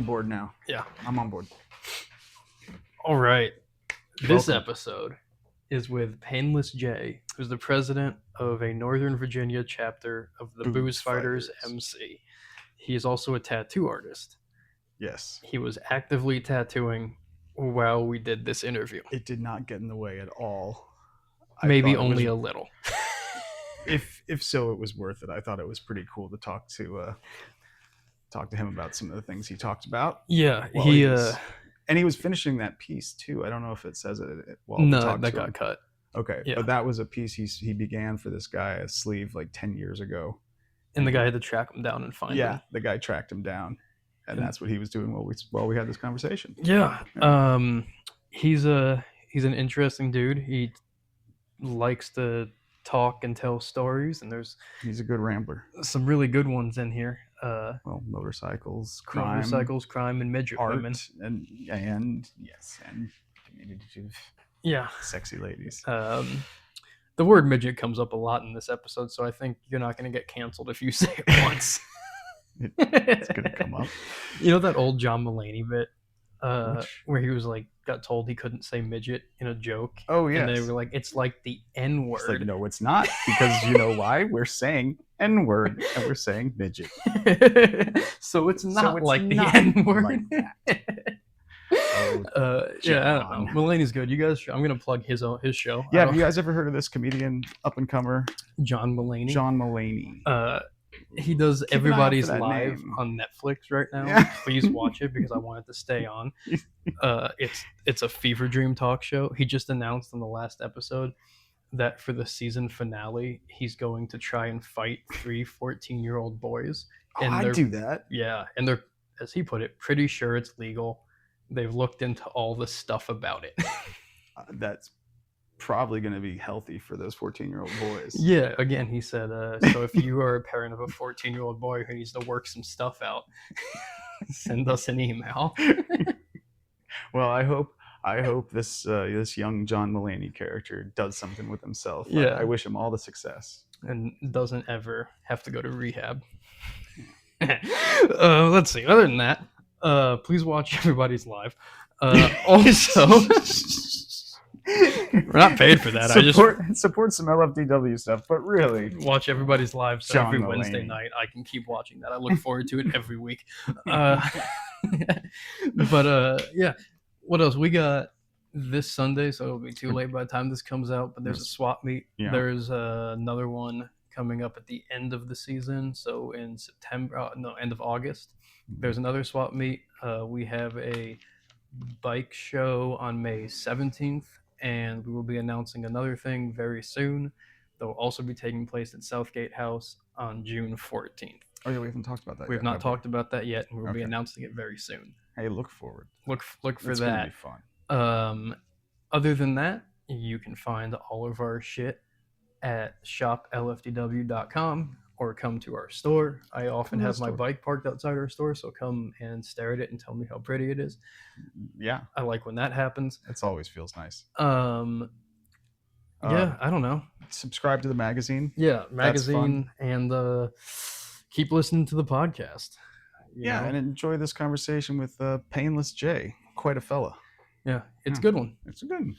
on board now. Yeah. I'm on board. All right. This Welcome. episode is with Painless J, who's the president of a Northern Virginia chapter of the Boozefighters MC. He is also a tattoo artist. Yes. He was actively tattooing while we did this interview. It did not get in the way at all. Maybe only a little. If so, it was worth it. I thought it was pretty cool to talk to him about some of the things he talked about. Yeah, and he was finishing that piece too. I don't know if it says it. No, that got cut. Okay, yeah. But that was a piece he began for this guy, a sleeve, like 10 years ago. And the guy had to track him down and find him. Yeah, the guy tracked him down, and that's what he was doing while we had this conversation. Yeah. He's an interesting dude. He likes to talk and tell stories, and he's a good rambler. Some really good ones in here. Motorcycles, crime, and midget art, women, and communicative, sexy ladies. The word midget comes up a lot in this episode, so I think you're not going to get canceled if you say it once. It's going to come up. You know that old John Mulaney bit where he was like, got told he couldn't say midget in a joke. Oh, yeah. And they were like, it's like the N-word. It's like, no, it's not. Because you know why? We're saying N-word and we're saying midget. So it's not like the N-word. Like that. Yeah, I don't know. Mulaney's good. You guys, I'm gonna plug his show. Yeah, have you guys ever heard of this comedian up and comer, John Mulaney? John Mulaney. He does Everybody's Live on Netflix right now. Yeah. Please watch it because I want it to stay on. It's a fever dream talk show. He just announced in the last episode that for the season finale, he's going to try and fight 3 14-year-old boys. And I'd do that. Yeah, and they're, as he put it, pretty sure it's legal. They've looked into all the stuff about it. That's probably going to be healthy for those 14-year-old boys. Yeah, again, he said, so if you are a parent of a 14-year-old boy who needs to work some stuff out, send us an email. Well, I hope this young John Mulaney character does something with himself. Yeah. I wish him all the success. And doesn't ever have to go to rehab. Let's see. Other than that, please watch Everybody's Live. Also, we're not paid for that. Support some LFDW stuff, but really watch Everybody's Live. So every Wednesday night, I can keep watching that. I look forward to it every week. But yeah, what else we got this Sunday? So it'll be too late by the time this comes out. But there's a swap meet. Yeah. There's another one coming up at the end of the season. So in end of August. There's another swap meet. We have a bike show on May 17th, and we will be announcing another thing very soon. That will also be taking place at Southgate House on June 14th. Oh yeah, we haven't talked about that. We have not talked about that yet, and we'll be announcing it very soon. Hey, look forward. Look for that. It's gonna be fun. Other than that, you can find all of our shit at shoplfdw.com. Or come to our store. I often have my bike parked outside our store, so come and stare at it and tell me how pretty it is. Yeah. I like when that happens. It always feels nice. Yeah, I don't know. Subscribe to the magazine. Yeah, magazine, and keep listening to the podcast. You know? And enjoy this conversation with Painless J. Quite a fella. Yeah, it's a good one. It's a good one.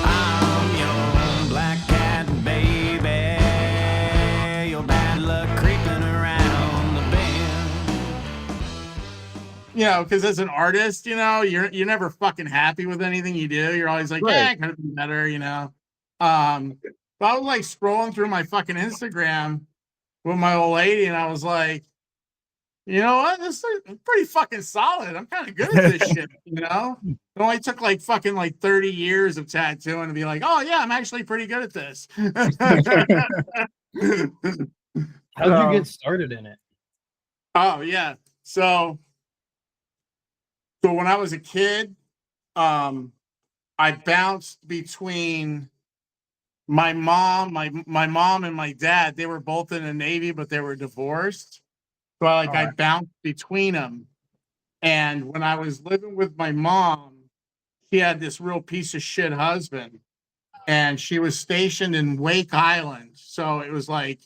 I'm your black cat baby. Bad luck creeping around the bend. You know, because as an artist, you know, you're never fucking happy with anything you do. You're always like, yeah, it could have been better, you know. But I was like scrolling through my fucking Instagram with my old lady, and I was like, you know what? This is pretty fucking solid. I'm kind of good at this shit, you know. It only took like fucking 30 years of tattooing to be like, oh yeah, I'm actually pretty good at this. How did you get started in it? Oh yeah. So when I was a kid, I bounced between my mom and my dad. They were both in the Navy, but they were divorced. So I bounced between them. And when I was living with my mom, she had this real piece of shit husband, and she was stationed in Wake Island. So it was like,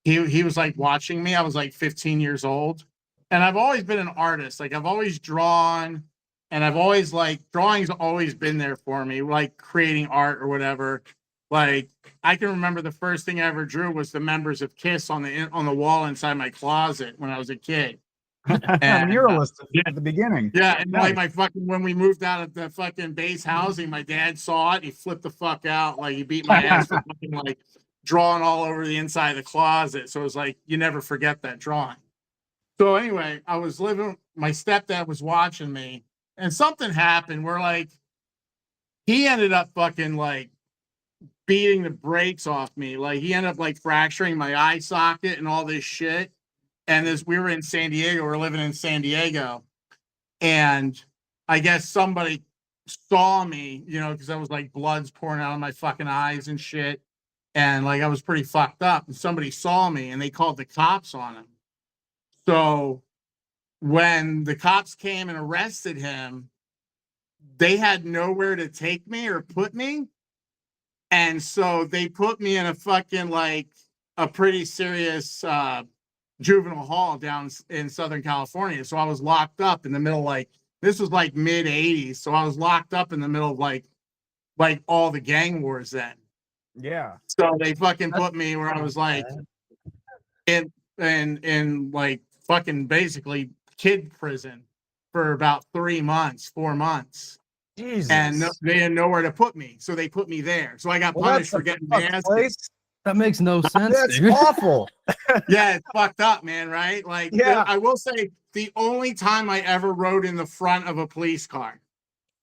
he was like watching me. I was like 15 years old. and I've always been an artist. Like I've always drawn, and I've always like drawing's always been there for me, like creating art or whatever. Like I can remember the first thing I ever drew was the members of Kiss on the wall inside my closet when I was a kid. And, muralist yeah. at the beginning. Yeah, and Nice. like my fucking when we moved out of the fucking base housing, my dad saw it. He flipped the fuck out, like he beat my ass for fucking like drawing all over the inside of the closet. So it was like you never forget that drawing. So anyway, I was living. My stepdad was watching me, and something happened where like he ended up fucking like beating the brakes off me. Like he ended up like fracturing my eye socket and all this shit. And we were in San Diego, we're living in San Diego. And I guess somebody saw me, you know, because I was like blood's pouring out of my fucking eyes and shit. And like I was pretty fucked up. And somebody saw me and they called the cops on him. So when the cops came and arrested him, they had nowhere to take me or put me. And so they put me in a fucking like a pretty serious juvenile hall down in Southern California. So I was locked up in the middle, like this was like mid 80s. So I was locked up in the middle of like all the gang wars then. Yeah. So they fucking put me where I was like in like fucking basically kid prison for about 3 months, 4 months. Jesus. And they had nowhere to put me. So they put me there. So I got punished for getting my ass kicked. That makes no sense. That's dude. awful. Yeah, it's fucked up, man, right? Like, yeah. I will say the only time I ever rode in the front of a police car.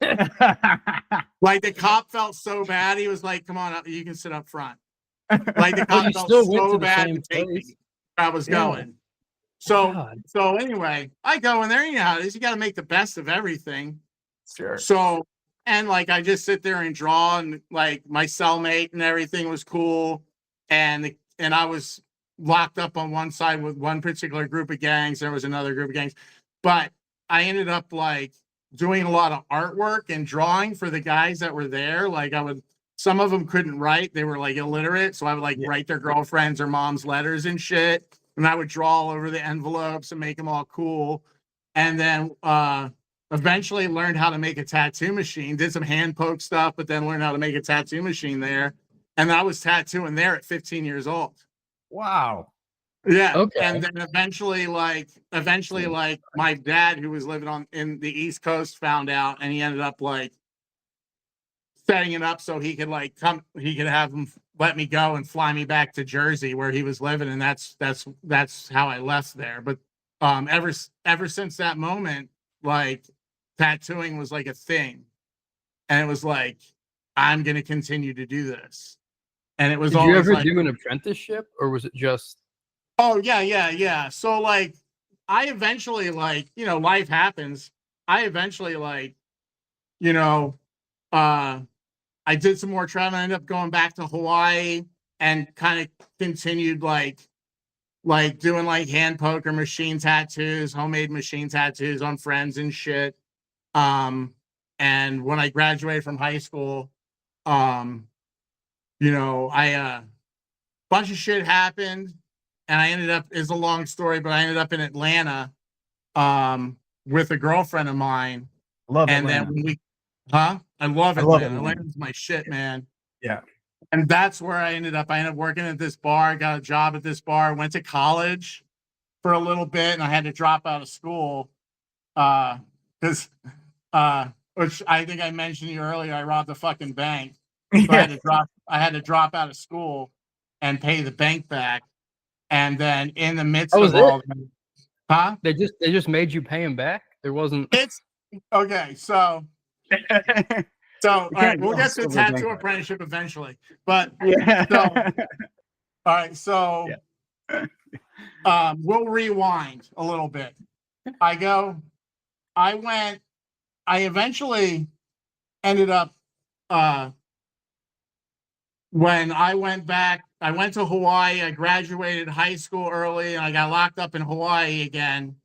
Like the cop felt so bad, he was like, come on, you can sit up front. Like the cop felt so bad to take me where I was going. So anyway, I go in there, you know how it is. You got to make the best of everything. Sure. So, and like I just sit there and draw, and like my cellmate and everything was cool. And I was locked up on one side with one particular group of gangs. There was another group of gangs, but I ended up like doing a lot of artwork and drawing for the guys that were there. Like some of them couldn't write. They were like illiterate. So I would like write their girlfriends or mom's letters and shit. And I would draw all over the envelopes and make them all cool. And then, eventually learned how to make a tattoo machine, did some hand poke stuff, but then learned how to make a tattoo machine there. And I was tattooing there at 15 years old. Wow. Yeah. Okay. And then eventually my dad, who was living in the East Coast, found out, and he ended up like setting it up so he could like he could have him let me go and fly me back to Jersey where he was living. And that's how I left there. But ever since that moment, like tattooing was like a thing. And it was like, I'm going to continue to do this. And it was Did always you ever like, do an apprenticeship, or was it just? Oh yeah. So like, I eventually like, you know, life happens. I eventually like, you know, I did some more traveling. I ended up going back to Hawaii and kind of continued like doing like hand poker machine tattoos, homemade machine tattoos on friends and shit. And when I graduated from high school, you know, bunch of shit happened, and I ended up, it's a long story, but I ended up in Atlanta, with a girlfriend of mine. Love and Atlanta. then when I love Atlanta. Atlanta's my shit, man. Yeah. And that's where I ended up. I ended up working at this bar, got a job at this bar, went to college for a little bit, and I had to drop out of school, because which I think I mentioned to you earlier, I robbed a fucking bank. So I had to drop out of school and pay the bank back. And then in the midst of all that, They just made you pay him back? There wasn't. It's okay, so all right, we'll get to the tattoo apprenticeship eventually. But all right, so we'll rewind a little bit. I eventually ended up when I went back, I went to Hawaii. I graduated high school early, and I got locked up in Hawaii again.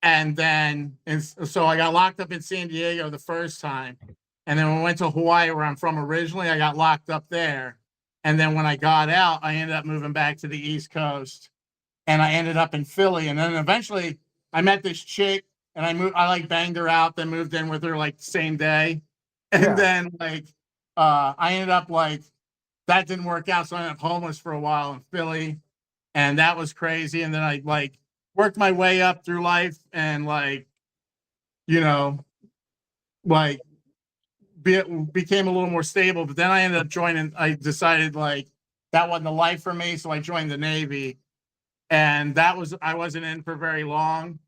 And then, so I got locked up in San Diego the first time. And then when I went to Hawaii, where I'm from originally, I got locked up there. And then when I got out, I ended up moving back to the East Coast. And I ended up in Philly. And then eventually, I met this chick and I like banged her out, then moved in with her like the same day. And then like, I ended up like, that didn't work out. So I ended up homeless for a while in Philly, and that was crazy. And then I like worked my way up through life and like, you know, like became a little more stable. But then I ended up joining, I decided like that wasn't the life for me. So I joined the Navy, and I wasn't in for very long.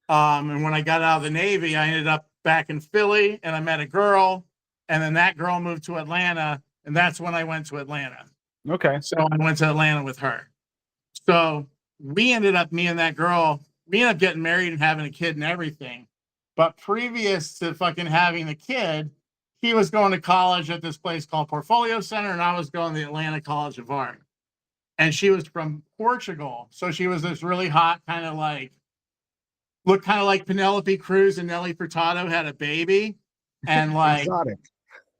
And when I got out of the Navy, I ended up back in Philly, and I met a girl, and then that girl moved to Atlanta, and that's when I went to Atlanta. Okay. So I went to Atlanta with her. So me and that girl, we ended up getting married and having a kid and everything. But previous to fucking having the kid, he was going to college at this place called Portfolio Center, and I was going to the Atlanta College of Art. And she was from Portugal. So she was this really hot kind of like, looked kind of like Penelope Cruz and Nelly Furtado had a baby. And like, Exotic.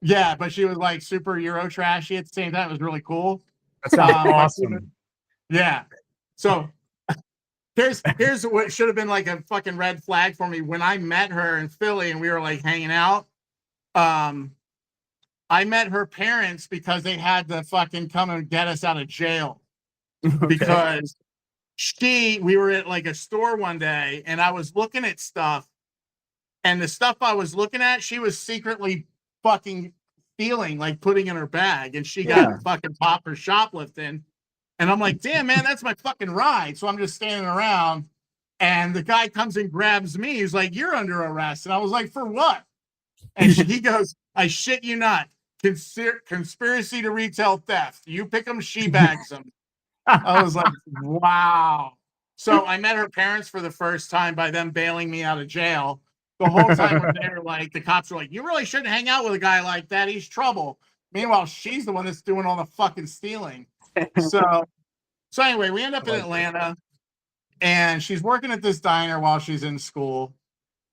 yeah, but she was like super Euro trashy at the same time. It was really cool. That sounds awesome. Yeah. So here's what should have been like a fucking red flag for me. When I met her in Philly and we were like hanging out, I met her parents because they had to fucking come and get us out of jail. Because we were at like a store one day and I was looking at stuff, and the stuff I was looking at, she was secretly fucking stealing, like putting in her bag, and she got fucking popped for shoplifting. And I'm like, damn, man, that's my fucking ride. So I'm just standing around, and the guy comes and grabs me. He's like, you're under arrest. And I was like, for what? And he goes, I shit you not. Conspiracy to retail theft. You pick them, she bags them. I was like, wow. So I met her parents for the first time by them bailing me out of jail. The whole time when they were like, the cops were like, you really shouldn't hang out with a guy like that. He's trouble. Meanwhile, she's the one that's doing all the fucking stealing. So anyway, we end up in Atlanta, and she's working at this diner while she's in school,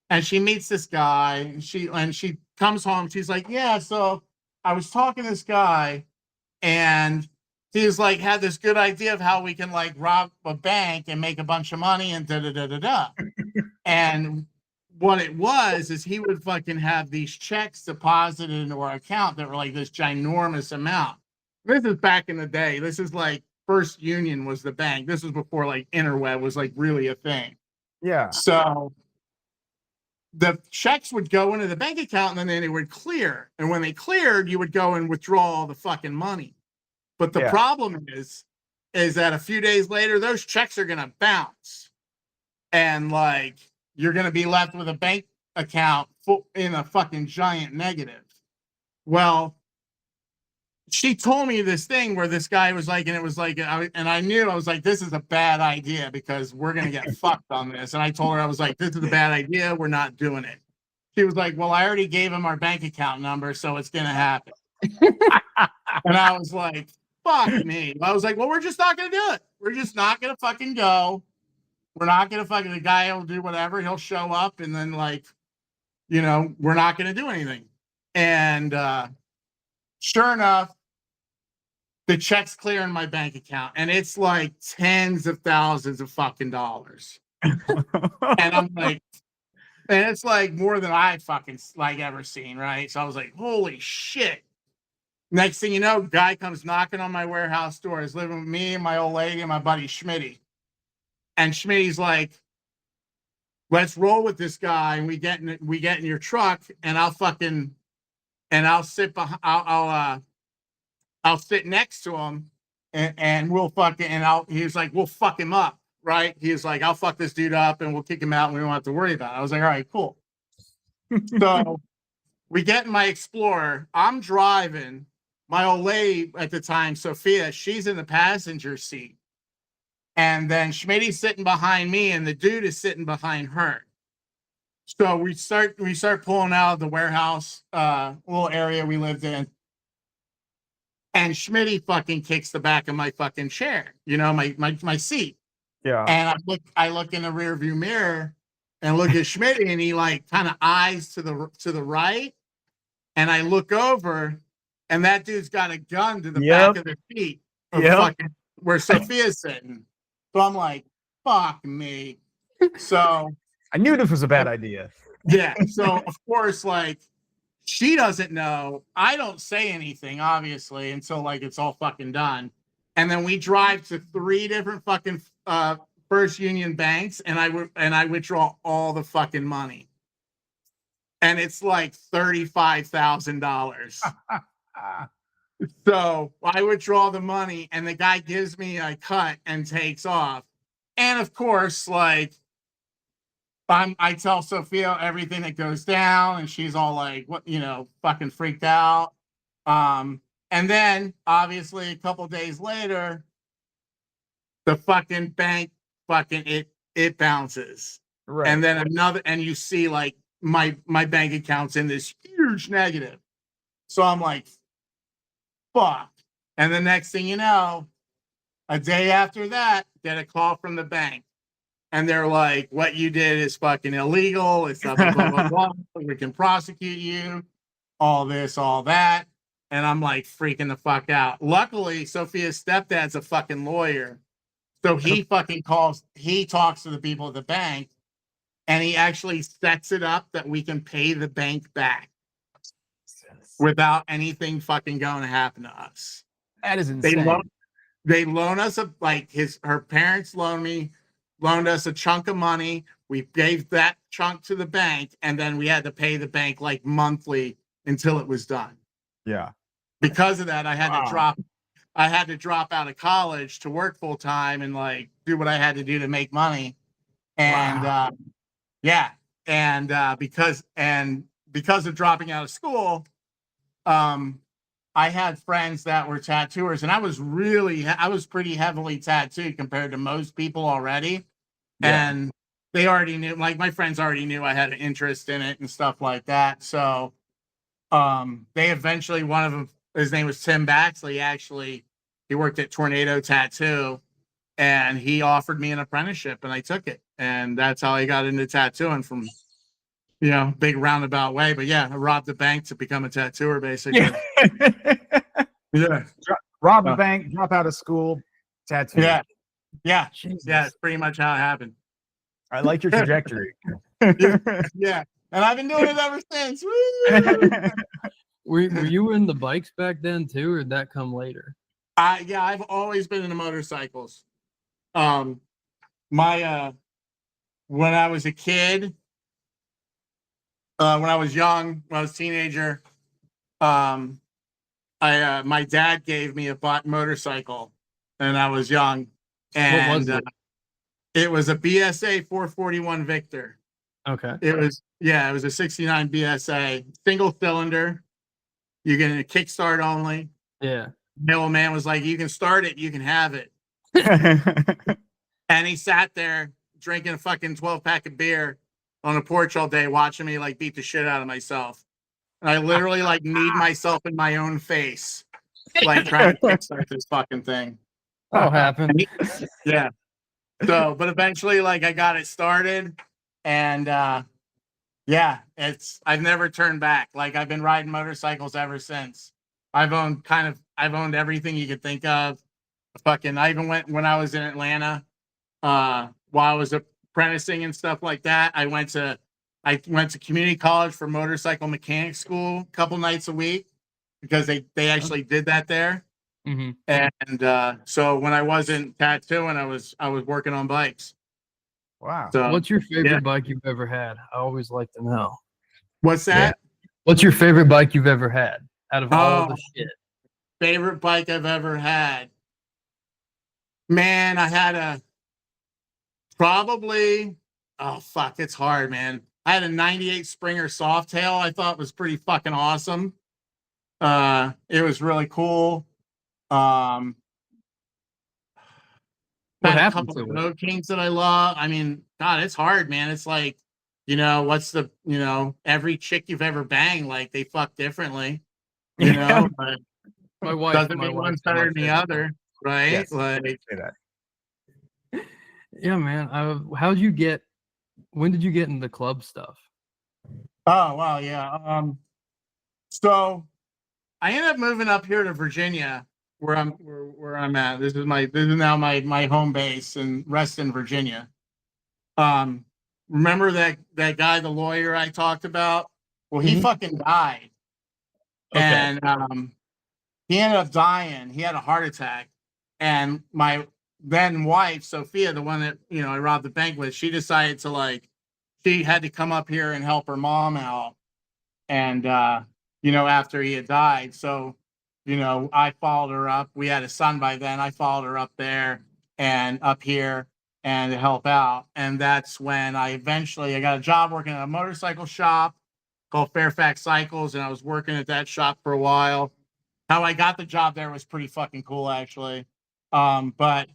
and she meets this guy, and she comes home. She's like, yeah, so I was talking to this guy, and he's like had this good idea of how we can like rob a bank and make a bunch of money and da da da da da. And what it was is he would fucking have these checks deposited into our account that were like this ginormous amount. This is back in the day. This is like First Union was the bank. This was before like interweb was like really a thing. Yeah. So the checks would go into the bank account, and then they would clear. And when they cleared, you would go and withdraw all the fucking money. But the problem is that a few days later, those checks are going to bounce. And like, you're going to be left with a bank account in a fucking giant negative. Well, she told me this thing where this guy was like, and it was like, and I knew, I was like, this is a bad idea because we're going to get fucked on this. And I told her, I was like, this is a bad idea. We're not doing it. She was like, well, I already gave him our bank account number, so it's going to happen. And I was like, fuck me. I was like, well, we're just not going to do it. We're just not going to fucking go. We're not going to fucking, the guy will do whatever. He'll show up, and then like, you know, we're not going to do anything. And sure enough, the check's clear in my bank account, and it's like tens of thousands of fucking dollars. And I'm like, and it's like more than I fucking like ever seen, right? So I was like, holy shit. Next thing you know, guy comes knocking on my warehouse door. He's living with me and my old lady and my buddy Schmitty. And Schmitty's like, let's roll with this guy, and we get in your truck, and I'll sit behind, I'll sit next to him, and we'll fucking, he's like, we'll fuck him up, right? He was like, I'll fuck this dude up, and we'll kick him out, and we don't have to worry about it. I was like, all right, cool. So we get in my Explorer. I'm driving. My old lady at the time, Sophia, she's in the passenger seat. And then Schmitty's sitting behind me, and the dude is sitting behind her. So we start pulling out of the warehouse little area we lived in. And Schmitty fucking kicks the back of my fucking chair, you know, my seat. Yeah. And I look in the rear view mirror and look at Schmitty, and he like kind of eyes to the right. And I look over, and that dude's got a gun to the back of the seat of fucking where Sophia's sitting. So I'm like, fuck me. So I knew this was a bad idea. yeah, so of course, like she doesn't know. I don't say anything, obviously, until like it's all fucking done. And then we drive to 3 different fucking First Union banks, and I withdraw all the fucking money. And it's like $35,000. So I withdraw the money, and the guy gives me a cut and takes off. And of course, like I tell Sophia everything that goes down, and she's all like, "What, fucking freaked out." And then obviously a couple days later, the fucking bank it bounces, Right. and then and you see like my bank account's in this huge negative. So I'm like, fuck. And the next thing you know, a day after that, get a call from the bank. And they're like, what you did is fucking illegal. It's blah, blah, blah, blah, blah. We can prosecute you. All this, all that. And I'm like freaking the fuck out. Luckily, Sophia's stepdad's a fucking lawyer. So he fucking he talks to the people at the bank, and he actually sets it up that we can pay the bank back without anything fucking going to happen to us. That is insane. They loan us her parents loaned us a chunk of money. We gave that chunk to the bank, and then we had to pay the bank like monthly until it was done. Yeah. Because of that, I had to drop out of college to work full time and like do what I had to do to make money. And because of dropping out of school, I had friends that were tattooers, and I was pretty heavily tattooed compared to most people already. Yeah. And they already knew, like my friends already knew I had an interest in it and stuff like that. So they eventually, one of them, his name was Tim Baxley, actually, he worked at Tornado Tattoo, and he offered me an apprenticeship, and I took it. And that's how I got into tattooing from, big roundabout way. But yeah, I robbed the bank to become a tattooer, basically. Yeah. Rob the bank, drop out of school, tattoo. Yeah. Yeah. Jesus. Yeah. It's pretty much how it happened. I like your trajectory. Yeah. And I've been doing it ever since. Were you in the bikes back then too, or did that come later? I've always been into motorcycles. When I was a kid, when I was young, when I was a teenager, my dad gave me a motorcycle, and I was young. And what was it? It was a BSA 441 Victor. Okay. It was a 69 BSA, single cylinder. You get a kickstart only. Yeah. The old man was like, you can start it, you can have it. And he sat there drinking a fucking 12-pack of beer on a porch all day, watching me like beat the shit out of myself. And I literally like kneed myself in my own face, like trying to kickstart this fucking thing. That'll happen. Yeah. So, but eventually, like I got it started, and I've never turned back. Like I've been riding motorcycles ever since. I've owned everything you could think of. I even went when I was in Atlanta, while I was apprenticing and stuff like that. I went to community college for motorcycle mechanic school a couple nights a week because they actually did that there. Mm-hmm. And so when I wasn't tattooing, I was working on bikes. Wow. So, what's your favorite bike you've ever had? I always like to know. What's that? Yeah. What's your favorite bike you've ever had out of all the shit? Favorite bike I've ever had? Man, I had it's hard, man. I had a 98 Springer Softail. I thought was pretty fucking awesome. It was really cool. What happened a couple to of it? Road Kings that I love. I mean, God, it's hard, man. It's like, every chick you've ever banged, like they fuck differently, but My wife doesn't mean one's better than the other, right? Yes, like, say that. Yeah, man. When did you get into club stuff? Oh, wow, yeah. So I ended up moving up here to Virginia, where I'm at. This is now my home base in Reston, Virginia. Remember that guy, the lawyer I talked about? Well, he fucking died. Okay. And he ended up dying. He had a heart attack. And my then wife, Sophia, the one that, you know, I robbed the bank with, she decided to like, she had to come up here and help her mom out. And, you know, after he had died. So, you know, I followed her up. We had a son by then. I followed her up there and up here and to help out. And that's when I got a job working at a motorcycle shop called Fairfax Cycles. And I was working at that shop for a while. How I got the job there was pretty fucking cool, actually. But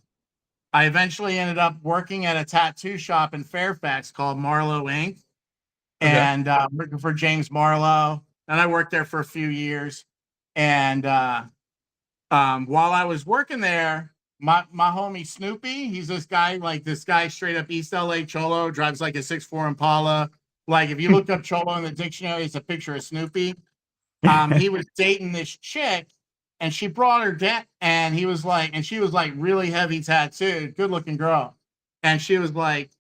I eventually ended up working at a tattoo shop in Fairfax called Marlowe Inc. And working for James Marlowe. And I worked there for a few years. And while I was working there, my homie Snoopy, he's this guy straight up East LA Cholo, drives like a 6'4" Impala. Like if you look up Cholo in the dictionary, it's a picture of Snoopy. He was dating this chick, and she brought her dad, and she was like really heavy tattooed, good looking girl. And she was like,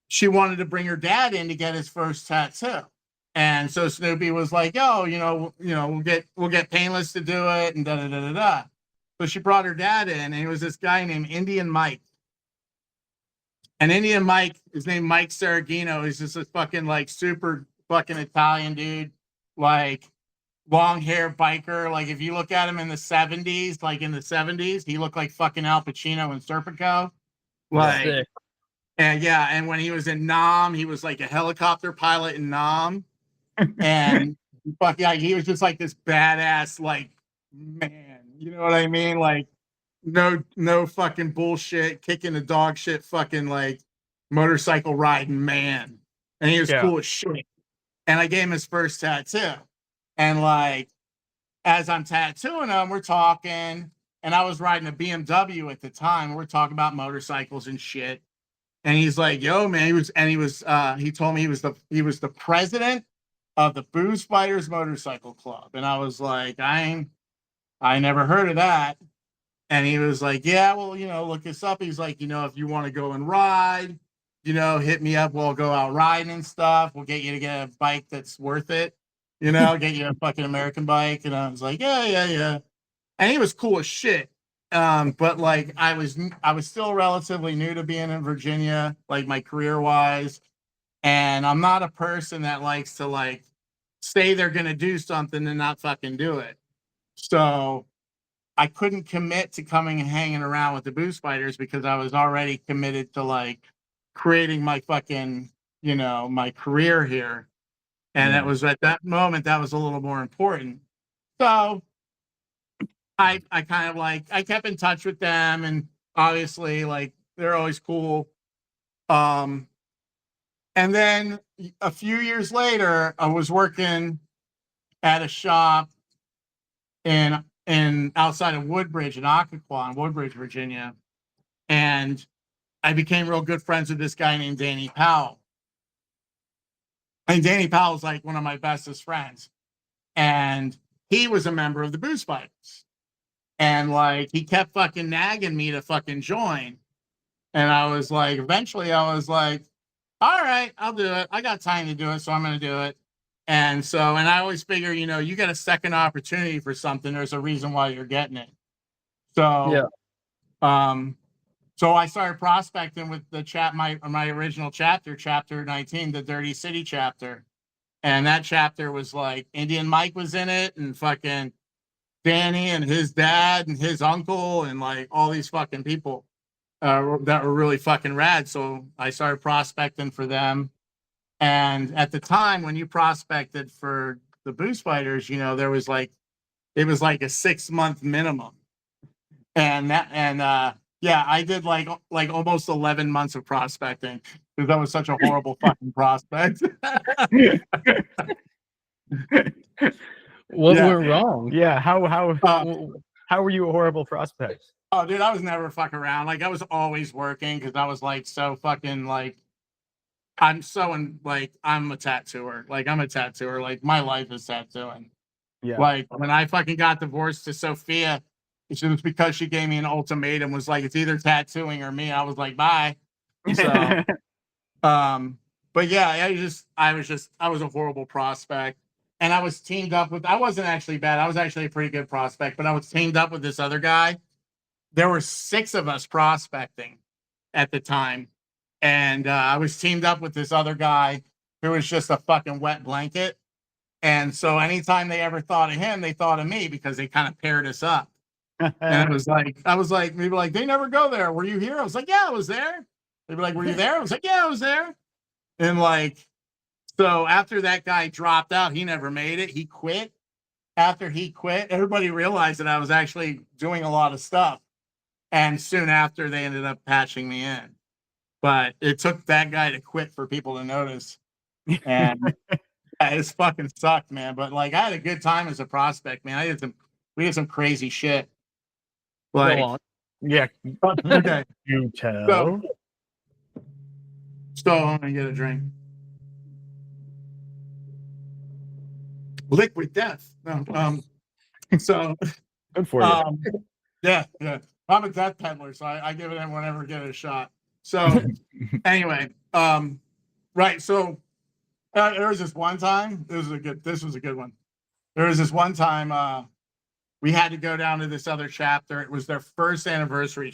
she wanted to bring her dad in to get his first tattoo. And so Snoopy was like, "Yo, we'll get Painless to do it," and da da da da da. So she brought her dad in, and he was this guy named Indian Mike. And Indian Mike is named Mike Saragino. He's just a fucking like super fucking Italian dude, like long hair biker. Like if you look at him in the 70s, he looked like fucking Al Pacino in Serpico. Like, Sick. and when he was in Nam, he was like a helicopter pilot in Nam. And fuck yeah, he was just like this badass, like, man, you know what I mean? Like, no fucking bullshit, kicking the dog shit, fucking like motorcycle riding man. And he was cool as shit. And I gave him his first tattoo. And like, as I'm tattooing him, we're talking, and I was riding a BMW at the time. We're talking about motorcycles and shit. And he's like, "Yo, man," he told me he was the president of the Boozefighters Motorcycle Club. And I was like, I never heard of that. And he was like, "Yeah, well, look this up." He's like, "If you want to go and ride, hit me up. We'll go out riding and stuff. We'll get you to get a bike that's worth it. Get you a fucking American bike." And I was like, yeah. And he was cool as shit. But like I was still relatively new to being in Virginia, like my career wise. And I'm not a person that likes to like say they're going to do something and not fucking do it. So I couldn't commit to coming and hanging around with the Boozefighters because I was already committed to like creating my fucking, my career here. And that was at that moment, that was a little more important. So I kind of like, I kept in touch with them, and obviously like they're always cool. And then a few years later, I was working at a shop in outside of Woodbridge in Occoquan, Woodbridge, Virginia. And I became real good friends with this guy named Danny Powell. And Danny Powell was like one of my bestest friends. And he was a member of the Boozefighters. And like he kept fucking nagging me to fucking join. And I was like, eventually I was like, all right, I'll do it. I got time to do it, so I'm going to do it. And so, and I always figure, you get a second opportunity for something, there's a reason why you're getting it. So, so I started prospecting with the my original chapter 19, the Dirty City chapter. And that chapter was like Indian Mike was in it, and fucking Danny and his dad and his uncle, and like all these fucking people that were really fucking rad. So I started prospecting for them. And at the time when you prospected for the Boozefighters, there was like, it was like a 6-month minimum. And I did like almost 11 months of prospecting because that was such a horrible fucking prospect. What went wrong? Yeah, how were you a horrible prospect? Oh, dude, I was never fucking around. Like I was always working because I was like so fucking like, I'm a tattooer. Like I'm a tattooer. Like my life is tattooing. Yeah. Like when I fucking got divorced to Sophia, it was because she gave me an ultimatum, was like, it's either tattooing or me. I was like, bye. So, but yeah, I was a horrible prospect. And I was teamed up with, I wasn't actually bad. I was actually a pretty good prospect, but I was teamed up with this other guy. There were 6 of us prospecting at the time. And I was teamed up with this other guy who was just a fucking wet blanket. And so anytime they ever thought of him, they thought of me because they kind of paired us up. And it was like, they were like, they never go there. Were you here? I was like, yeah, I was there. They'd be like, were you there? I was like, yeah, I was there. And like, so after that guy dropped out, he never made it. He quit. After he quit, everybody realized that I was actually doing a lot of stuff. And soon after, they ended up patching me in. But it took that guy to quit for people to notice. And yeah, it's fucking sucked, man. But like, I had a good time as a prospect, man. We did some crazy shit. Like, Go on. Yeah. okay. You tell. So I'm gonna get a drink. Liquid death. No, so Good for you. yeah. I'm a death peddler, so I give it whenever I get a shot. So anyway, right. So there was this one time. This was a good one. There was this one time we had to go down to this other chapter. It was their first anniversary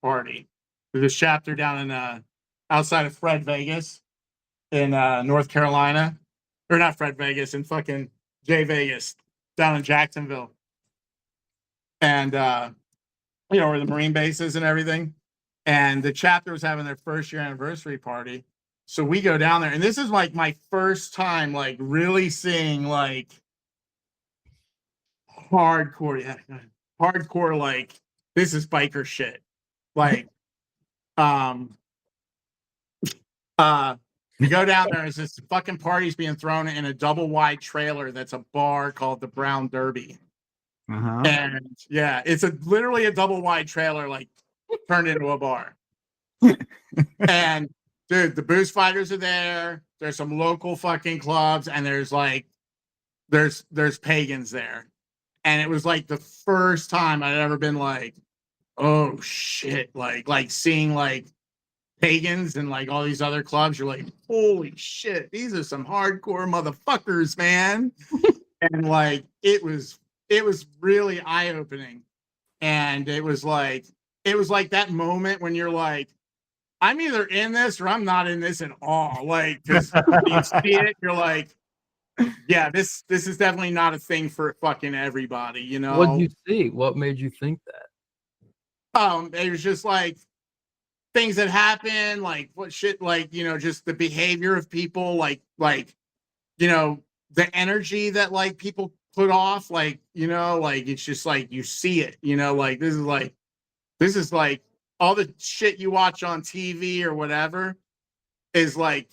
party. There's this chapter down in outside of Fred Vegas in North Carolina. Or not Fred Vegas, in fucking J Vegas down in Jacksonville. And where the Marine base is and everything. And the chapter was having their first year anniversary party. So we go down there, and this is like my first time like really seeing like hardcore, like this is biker shit. Like you go down there, there's this fucking party's being thrown in a double wide trailer that's a bar called the Brown Derby. And yeah, it's literally a double wide trailer, like turned into a bar. And dude, the Boozefighters are there. There's some local fucking clubs, and there's pagans there. And it was like the first time I'd ever been like, oh shit, like seeing like pagans and like all these other clubs. You're like, holy shit, these are some hardcore motherfuckers, man. And like it was really eye-opening. And it was like that moment when you're like, I'm either in this or I'm not in this at all. Like, because you see it, you're like, yeah, this is definitely not a thing for fucking everybody, you know. What did you see? What made you think that? It was just like things that happen, like what shit, like, just the behavior of people, like, the energy that like people put off, like, like it's just like you see it, like this is like all the shit you watch on TV or whatever is like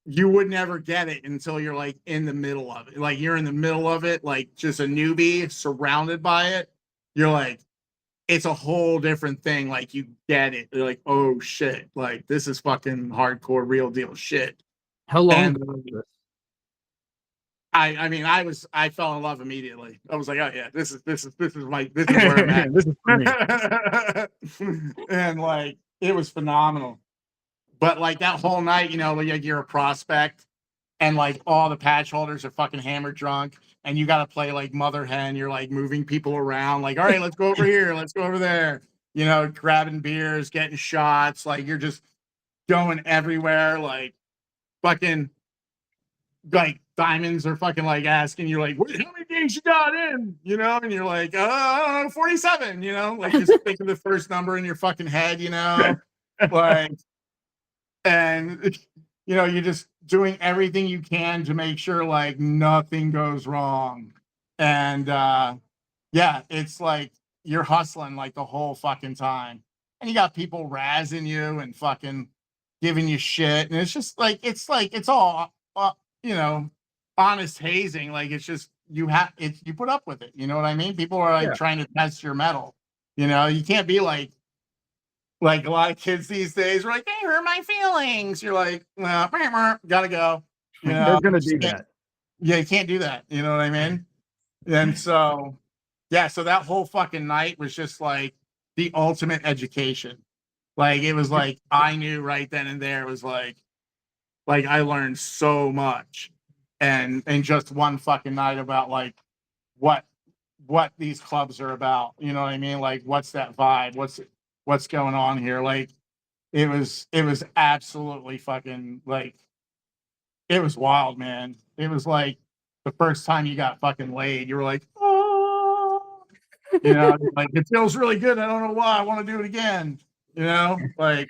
you would never get it until you're like in the middle of it. Like you're in the middle of it, like just a newbie surrounded by it. You're like, it's a whole different thing. Like you get it. You're like, oh shit, like this is fucking hardcore, real deal shit. How long And, ago was this? I fell in love immediately. I was like, oh yeah, this is where I'm at. This is for me. And like it was phenomenal. But like that whole night, like you're a prospect and like all the patch holders are fucking hammered drunk and you gotta play like mother hen. You're like moving people around, like, all right, let's go over here, let's go over there, grabbing beers, getting shots, like you're just going everywhere, like fucking like diamonds are fucking like asking you like, how many games you got in, and you're like, I don't know, 47, like just thinking the first number in your fucking head, like, and you're just doing everything you can to make sure like nothing goes wrong. And yeah, it's like you're hustling like the whole fucking time, and you got people razzing you and fucking giving you shit, and it's just like it's all honest hazing. Like it's just you put up with it, you know what I mean? People are like trying to test your metal, you can't be like a lot of kids these days are like, they hurt my feelings. You're like, well, gotta go. They're gonna do that. Yeah, you can't do that. You know what I mean? And so, yeah, so that whole fucking night was just like the ultimate education. Like it was like I knew right then and there. It was like I learned so much, and in just one fucking night about like what these clubs are about. You know what I mean? Like what's that vibe? What's going on here? Like it was absolutely fucking like it was wild, man. It was like the first time you got fucking laid, you were like, oh, you know, like it feels really good. I don't know why. I want to do it again. You know, like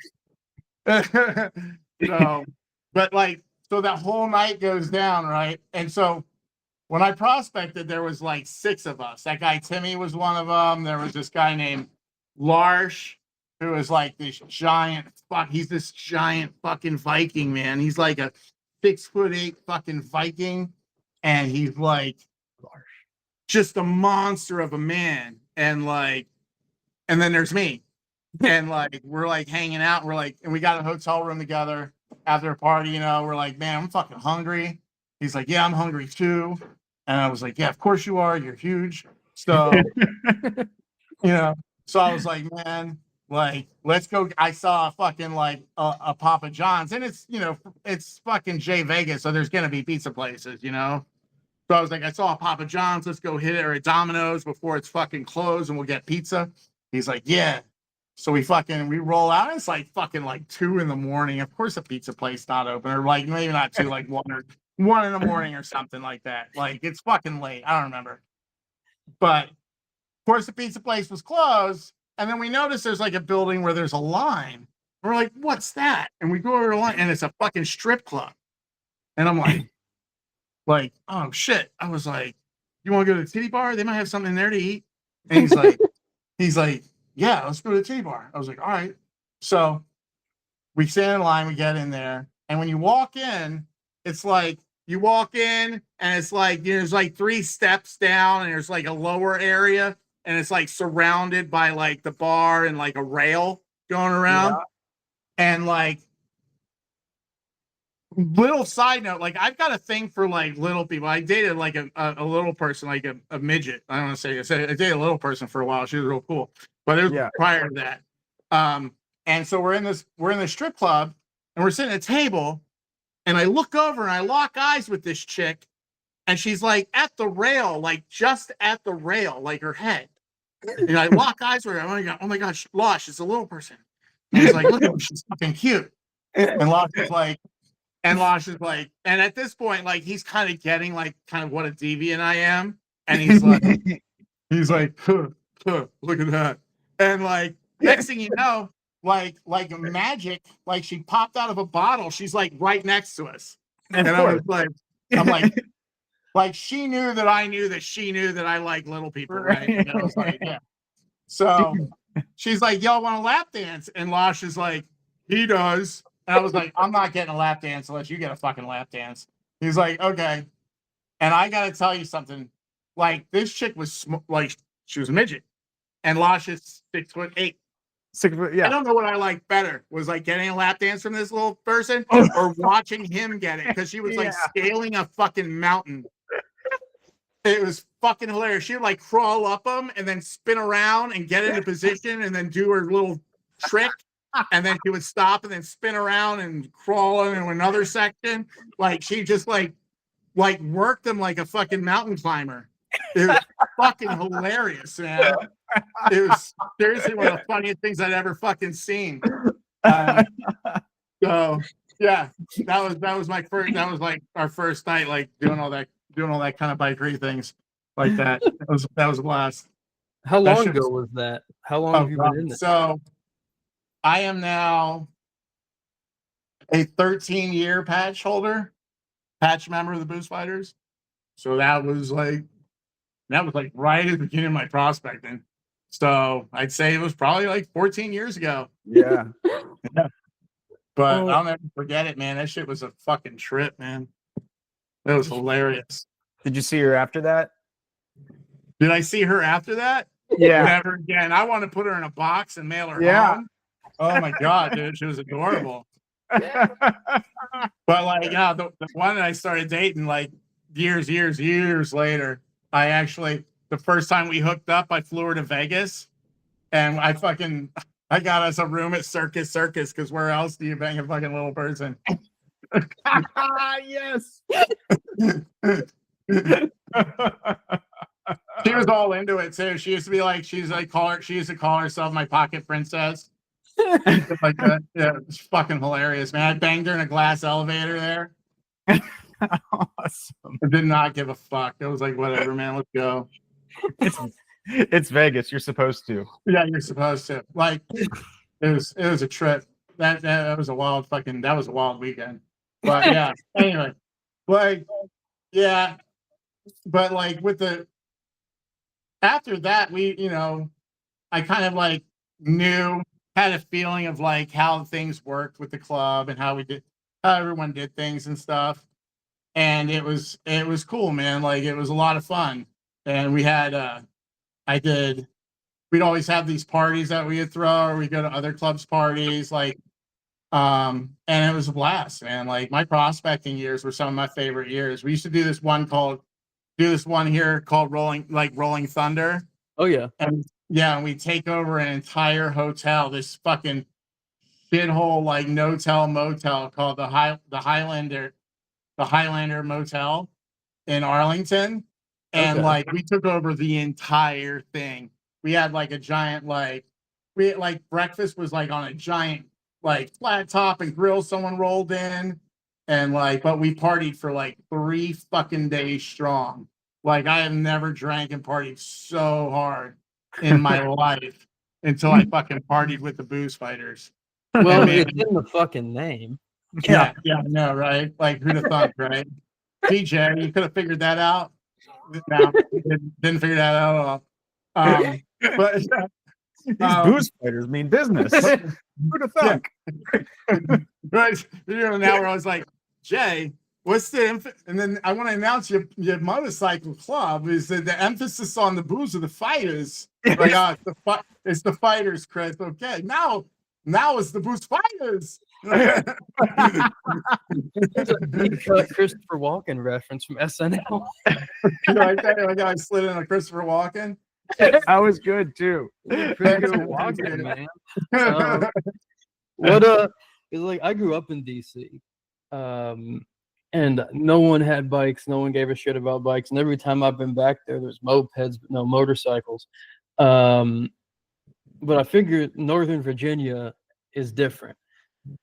so, but like so that whole night goes down, right? And so when I prospected, there was like 6 of us. That guy Timmy was one of them. There was this guy named Larsh, who is like this giant fuck. He's this giant fucking Viking, man. He's like a 6'8" fucking Viking, and he's like just a monster of a man. And like, and then there's me, and like we're like hanging out. We're like, and we got a hotel room together after a party. You know, we're like, man, I'm fucking hungry. He's like, yeah, I'm hungry too. And I was like, yeah, of course you are. You're huge. So, you know, so I was like, man, like, let's go. I saw fucking like a Papa John's, and it's, you know, it's fucking J Vegas. So there's going to be pizza places, you know? So I was like, I saw a Papa John's. Let's go hit it, or a Domino's before it's fucking closed, and we'll get pizza. He's like, yeah. So we roll out. It's like fucking like 2 in the morning. Of course, a pizza place not open, or like maybe not 2, like 1 in the morning or something like that. Like it's fucking late. I don't remember. But of course, the pizza place was closed. And then we noticed there's like a building where there's a line. We're like, what's that? And we go over to the line, and it's a fucking strip club. And I'm like, oh shit. I was like, you want to go to the titty bar? They might have something there to eat. And he's like, yeah, let's go to the titty bar. I was like, all right. So we stand in line, we get in there. And when you walk in, it's like you walk in and it's like there's like 3 steps down, and there's like a lower area, and it's like surrounded by like the bar and like a rail going around. Yeah. And like little side note, like I've got a thing for like little people. I dated like a little person, like a midget. I don't want to say I dated a little person for a while. She was real cool, but it was prior to that. And so we're in the strip club, and we're sitting at a table, and I look over and I lock eyes with this chick, and she's like at the rail, like just at the rail, like her head. And I lock eyes with her. Oh my gosh, Losh, it's a little person. And he's like, look at her, she's fucking cute. And Losh is like, and at this point, like he's kind of getting like kind of what a deviant I am. And he's like, look at that. And like next thing you know, like magic, like she popped out of a bottle. She's like right next to us. And I was like, I'm like she knew that I knew that she knew that I like little people, right? And I was like, yeah. So she's like, y'all want a lap dance? And Losh is like, he does. And I was like, I'm not getting a lap dance unless you get a fucking lap dance. He's like, okay. And I got to tell you something. Like, this chick was like, she was a midget. And Losh is 6'8". 6 foot, yeah. I don't know what I like better. Was like getting a lap dance from this little person or watching him get it, because she was like scaling a fucking mountain. It was fucking hilarious. She would like crawl up them and then spin around and get into position and then do her little trick. And then she would stop and then spin around and crawl into another section. Like she just like worked them like a fucking mountain climber. It was fucking hilarious, man. It was seriously one of the funniest things I'd ever fucking seen. So yeah, that was my first. That was like our first night, like doing all that kind of bikery things like that. That was a blast. How long ago was that? How long have you been in this? So I am now a 13-year patch member of the Boozefighters. So that was like right at the beginning of my prospecting. So I'd say it was probably like 14 years ago. Yeah. But I'll never forget it, man. That shit was a fucking trip, man. That was hilarious. Did you see her after that? Did I see her after that? Yeah. Never again. I want to put her in a box and mail her home. Oh my God, dude. She was adorable. But like, yeah, the one that I started dating like years later, the first time we hooked up, I flew her to Vegas, and I I got us a room at Circus because where else do you bang a fucking little person? Yes. She was all into it too. She used to be like, she used to call herself my pocket princess. Like that. Yeah, it's fucking hilarious, man. I banged her in a glass elevator there. Awesome. I did not give a fuck. It was like, whatever, man, let's go. It's Vegas. You're supposed to. Yeah, you're supposed to. Like, it was a trip. That was a wild weekend. But yeah, anyway, like, yeah, but like after that, I kind of like had a feeling of like how things worked with the club and how everyone did things and stuff. And it was cool, man. Like, it was a lot of fun. And we had, we'd always have these parties that we would throw, or we go to other clubs' parties, like, and it was a blast, man. Like, my prospecting years were some of my favorite years. We used to do this one here called Rolling Thunder. Oh yeah. And yeah, and we take over an entire hotel, this fucking shithole like no-tell motel called the Highlander Motel in Arlington. And Okay. like, we took over the entire thing. We had like a giant breakfast was like on a giant like flat top and grill someone rolled in, and like, but we partied for like 3 fucking days strong. Like, I have never drank and partied so hard in my life until I fucking partied with the Boozefighters. Well, man, it's in the fucking name. yeah, I know, right? Like, who'd have thought, right? DJ, you could have figured that out. No, didn't figure that out at all. But These booze fighters mean business. Who'd have thunk? Right. Now we're always like, Jay, what's the and then I want to announce your motorcycle club is that the emphasis on the booze of the fighters. Like, it's the fighters, Chris. Okay, now it's the Boozefighters. It's a deep cut Christopher Walken reference from SNL. You like that? Like, I slid in a Christopher Walken. That was good too. Pretty good Walken, man. It's like, I grew up in DC, and no one had bikes. No one gave a shit about bikes. And every time I've been back there's mopeds, but no motorcycles. But I figured Northern Virginia is different,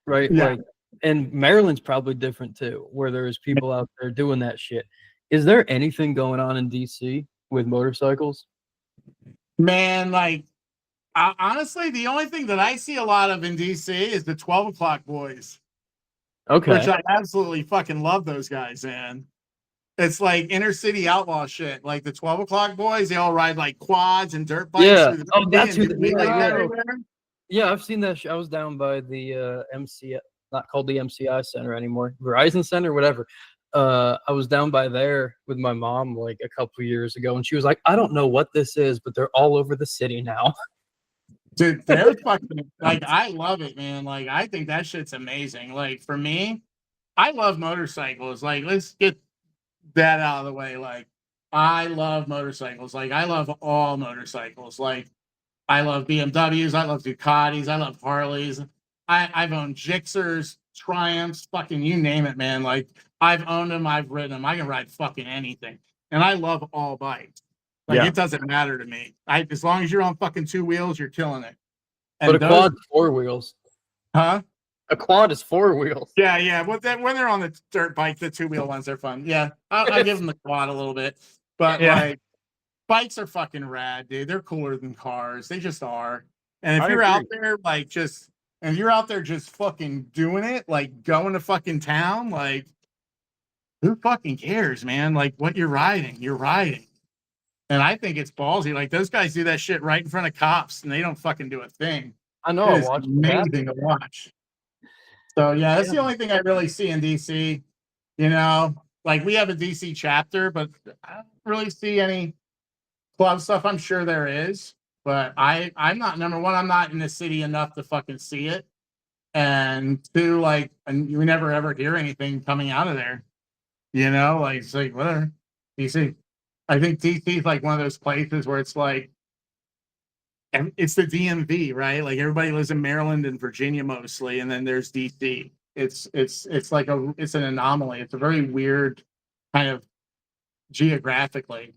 right? Yeah. Like, and Maryland's probably different too, where there's people out there doing that shit. Is there anything going on in DC with motorcycles? Man, like, honestly, the only thing that I see a lot of in DC is the 12 o'clock boys. Okay. Which I absolutely fucking love those guys, man. It's like inner city outlaw shit. Like, the 12 o'clock boys, they all ride like quads and dirt bikes. Yeah. Through the Oh, that's who city they are. everywhere. Yeah, I've seen that. I was down by the MC, not called the MCI Center anymore, Verizon Center, whatever. I was down by there with my mom like a couple years ago, and she was like, "I don't know what this is, but they're all over the city now." Dude, they're fucking, like, I love it, man. Like, I think that shit's amazing. Like, for me, I love motorcycles. Like, let's get that out of the way. Like, I love motorcycles. Like, I love all motorcycles. Like, I love BMWs. I love Ducatis. I love Harleys. I've owned Gixxers, Triumphs, fucking you name it, man. Like, I've owned them. I've ridden them. I can ride fucking anything. And I love all bikes. Like, it doesn't matter to me. As long as you're on fucking 2 wheels, you're killing it. And But a quad's 4 wheels. Huh? A quad is 4 wheels. Yeah. When they're on the dirt bike, the 2-wheel ones, they're fun. Yeah, I'll give them the quad a little bit. But like, bikes are fucking rad, dude. They're cooler than cars. They just are. And if you're out there, like, just fucking doing it, like going to fucking town, like, who fucking cares, man? Like, what you're riding. And I think it's ballsy. Like, those guys do that shit right in front of cops, and they don't fucking do a thing. I know. It's amazing to watch. So yeah, that's the only thing I really see in DC. You know, like, we have a DC chapter, but I don't really see any club stuff. I'm sure there is, but I'm not, number one, I'm not in the city enough to fucking see it. And 2, like, and you never ever hear anything coming out of there. You know, like, it's like, whatever. DC. I think DC is like one of those places where it's like and it's the DMV, right? Like everybody lives in Maryland and Virginia mostly, and then there's DC. It's like it's an anomaly. It's a very weird kind of geographically.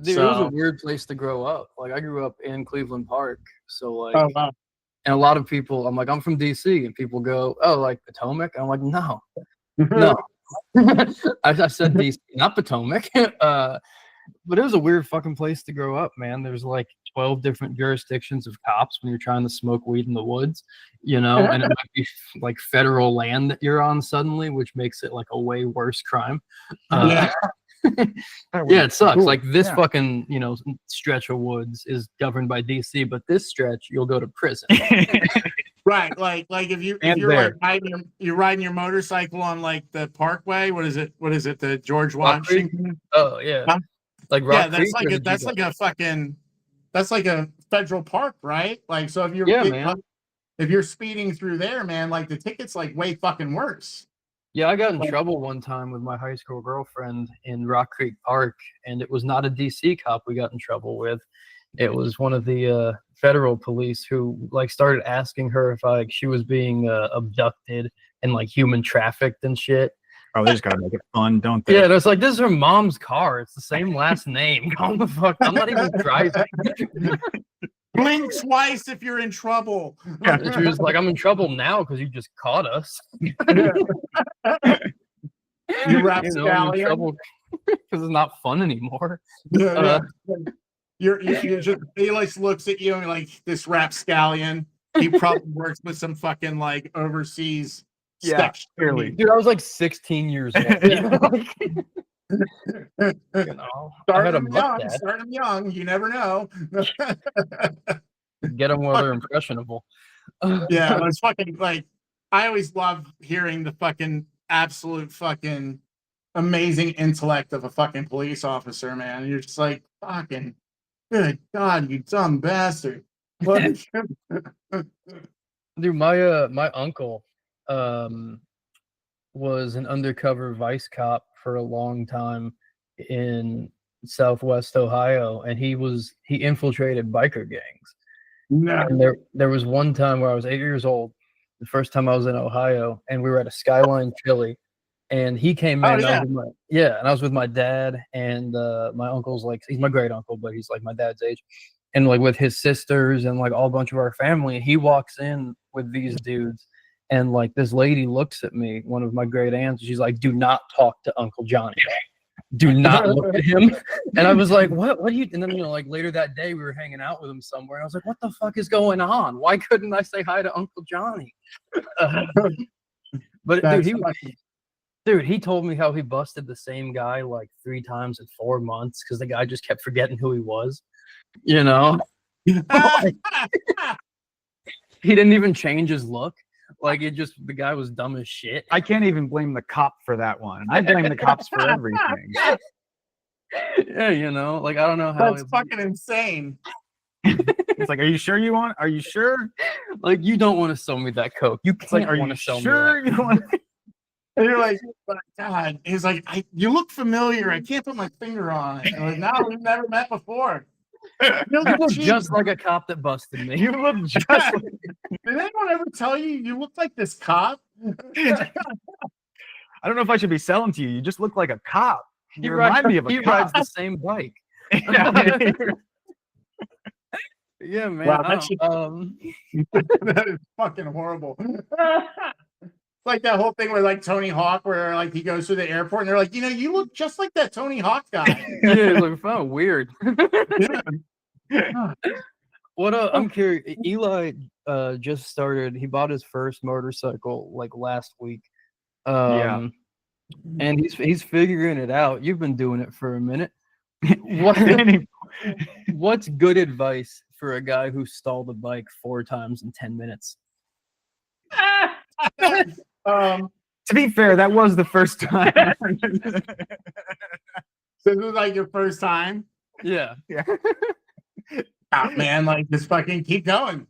Dude, it was a weird place to grow up. Like I grew up in Cleveland Park, so like, oh, wow. and a lot of people, I'm like, I'm from DC, and people go, oh, like Potomac. And I'm like, no, no. I said DC, not Potomac. But it was a weird fucking place to grow up, man. There's like 12 different jurisdictions of cops when you're trying to smoke weed in the woods, you know, and it might be like federal land that you're on suddenly, which makes it like a way worse crime. Yeah, it sucks. Cool. Like this fucking, you know, stretch of woods is governed by DC, but this stretch you'll go to prison. Right, like if you're like riding your motorcycle on like the Parkway. What is it? The George Washington? Oh yeah. Like Rock Creek, that's like a federal park, right? Like so if you're speeding through there, man, like the ticket's like way fucking worse. Yeah, I got in trouble one time with my high school girlfriend in Rock Creek Park, and it was not a DC cop we got in trouble with. It was one of the federal police who like started asking her if she was being abducted and like human trafficked and shit. Oh, they just gotta make it fun, don't they? Yeah, it's like, this is her mom's car. It's the same last name. Calm the fuck. I'm not even driving. Blink twice if you're in trouble. Yeah, she was like, I'm in trouble now because you just caught us. You rapscallion. Trouble because it's not fun anymore. He like looks at you and like, this rapscallion. He probably works with some fucking like overseas. Yeah, clearly. Dude, I was like 16 years old. Start them young. You never know. Get them while they're impressionable. Yeah, it's fucking like, I always love hearing the fucking absolute fucking amazing intellect of a fucking police officer, man. You're just like, fucking good God, you dumb bastard. Dude, my uncle was an undercover vice cop for a long time in Southwest Ohio, and he infiltrated biker gangs. No. And there was one time where I was 8 years old, the first time I was in Ohio, and we were at a Skyline Chili, and he came in. And I was with my dad, and my uncle's like, he's my great uncle, but he's like my dad's age, and like with his sisters and like all bunch of our family. And he walks in with these dudes. And like this lady looks at me, one of my great aunts, she's like, do not talk to Uncle Johnny. Do not look at him. And I was like, what do you, and then, you know, like later that day we were hanging out with him somewhere. And I was like, what the fuck is going on? Why couldn't I say hi to Uncle Johnny? But dude, he told me how he busted the same guy like 3 times in 4 months because the guy just kept forgetting who he was, you know? He didn't even change his look. Like the guy was dumb as shit. I can't even blame the cop for that one. I blame the cops for everything. Yeah, you know, like I don't know how. That's fucking insane. It's like, are you sure you want? Are you sure? Like, you don't want to sell me that coke. You can't want to sell me that. You want? And you're like, God. He's like, you look familiar. I can't put my finger on it. I'm like, no, we've never met before. You look just like a cop that busted me. You look just like... Did anyone ever tell you look like this cop? I don't know if I should be selling to you. You just look like a cop. You remind me of a cop. He rides the same bike. Yeah, man. Wow, that is fucking horrible. Like that whole thing with like Tony Hawk, where like he goes through the airport and they're like, you know, you look just like that Tony Hawk guy. Yeah, like found weird. What I'm curious. Eli just started. He bought his first motorcycle like last week. And he's figuring it out. You've been doing it for a minute. What's good advice for a guy who stalled a bike 4 times in 10 minutes? To be fair, that was the first time. So this was like your first time? Yeah. Oh, man, like just fucking keep going.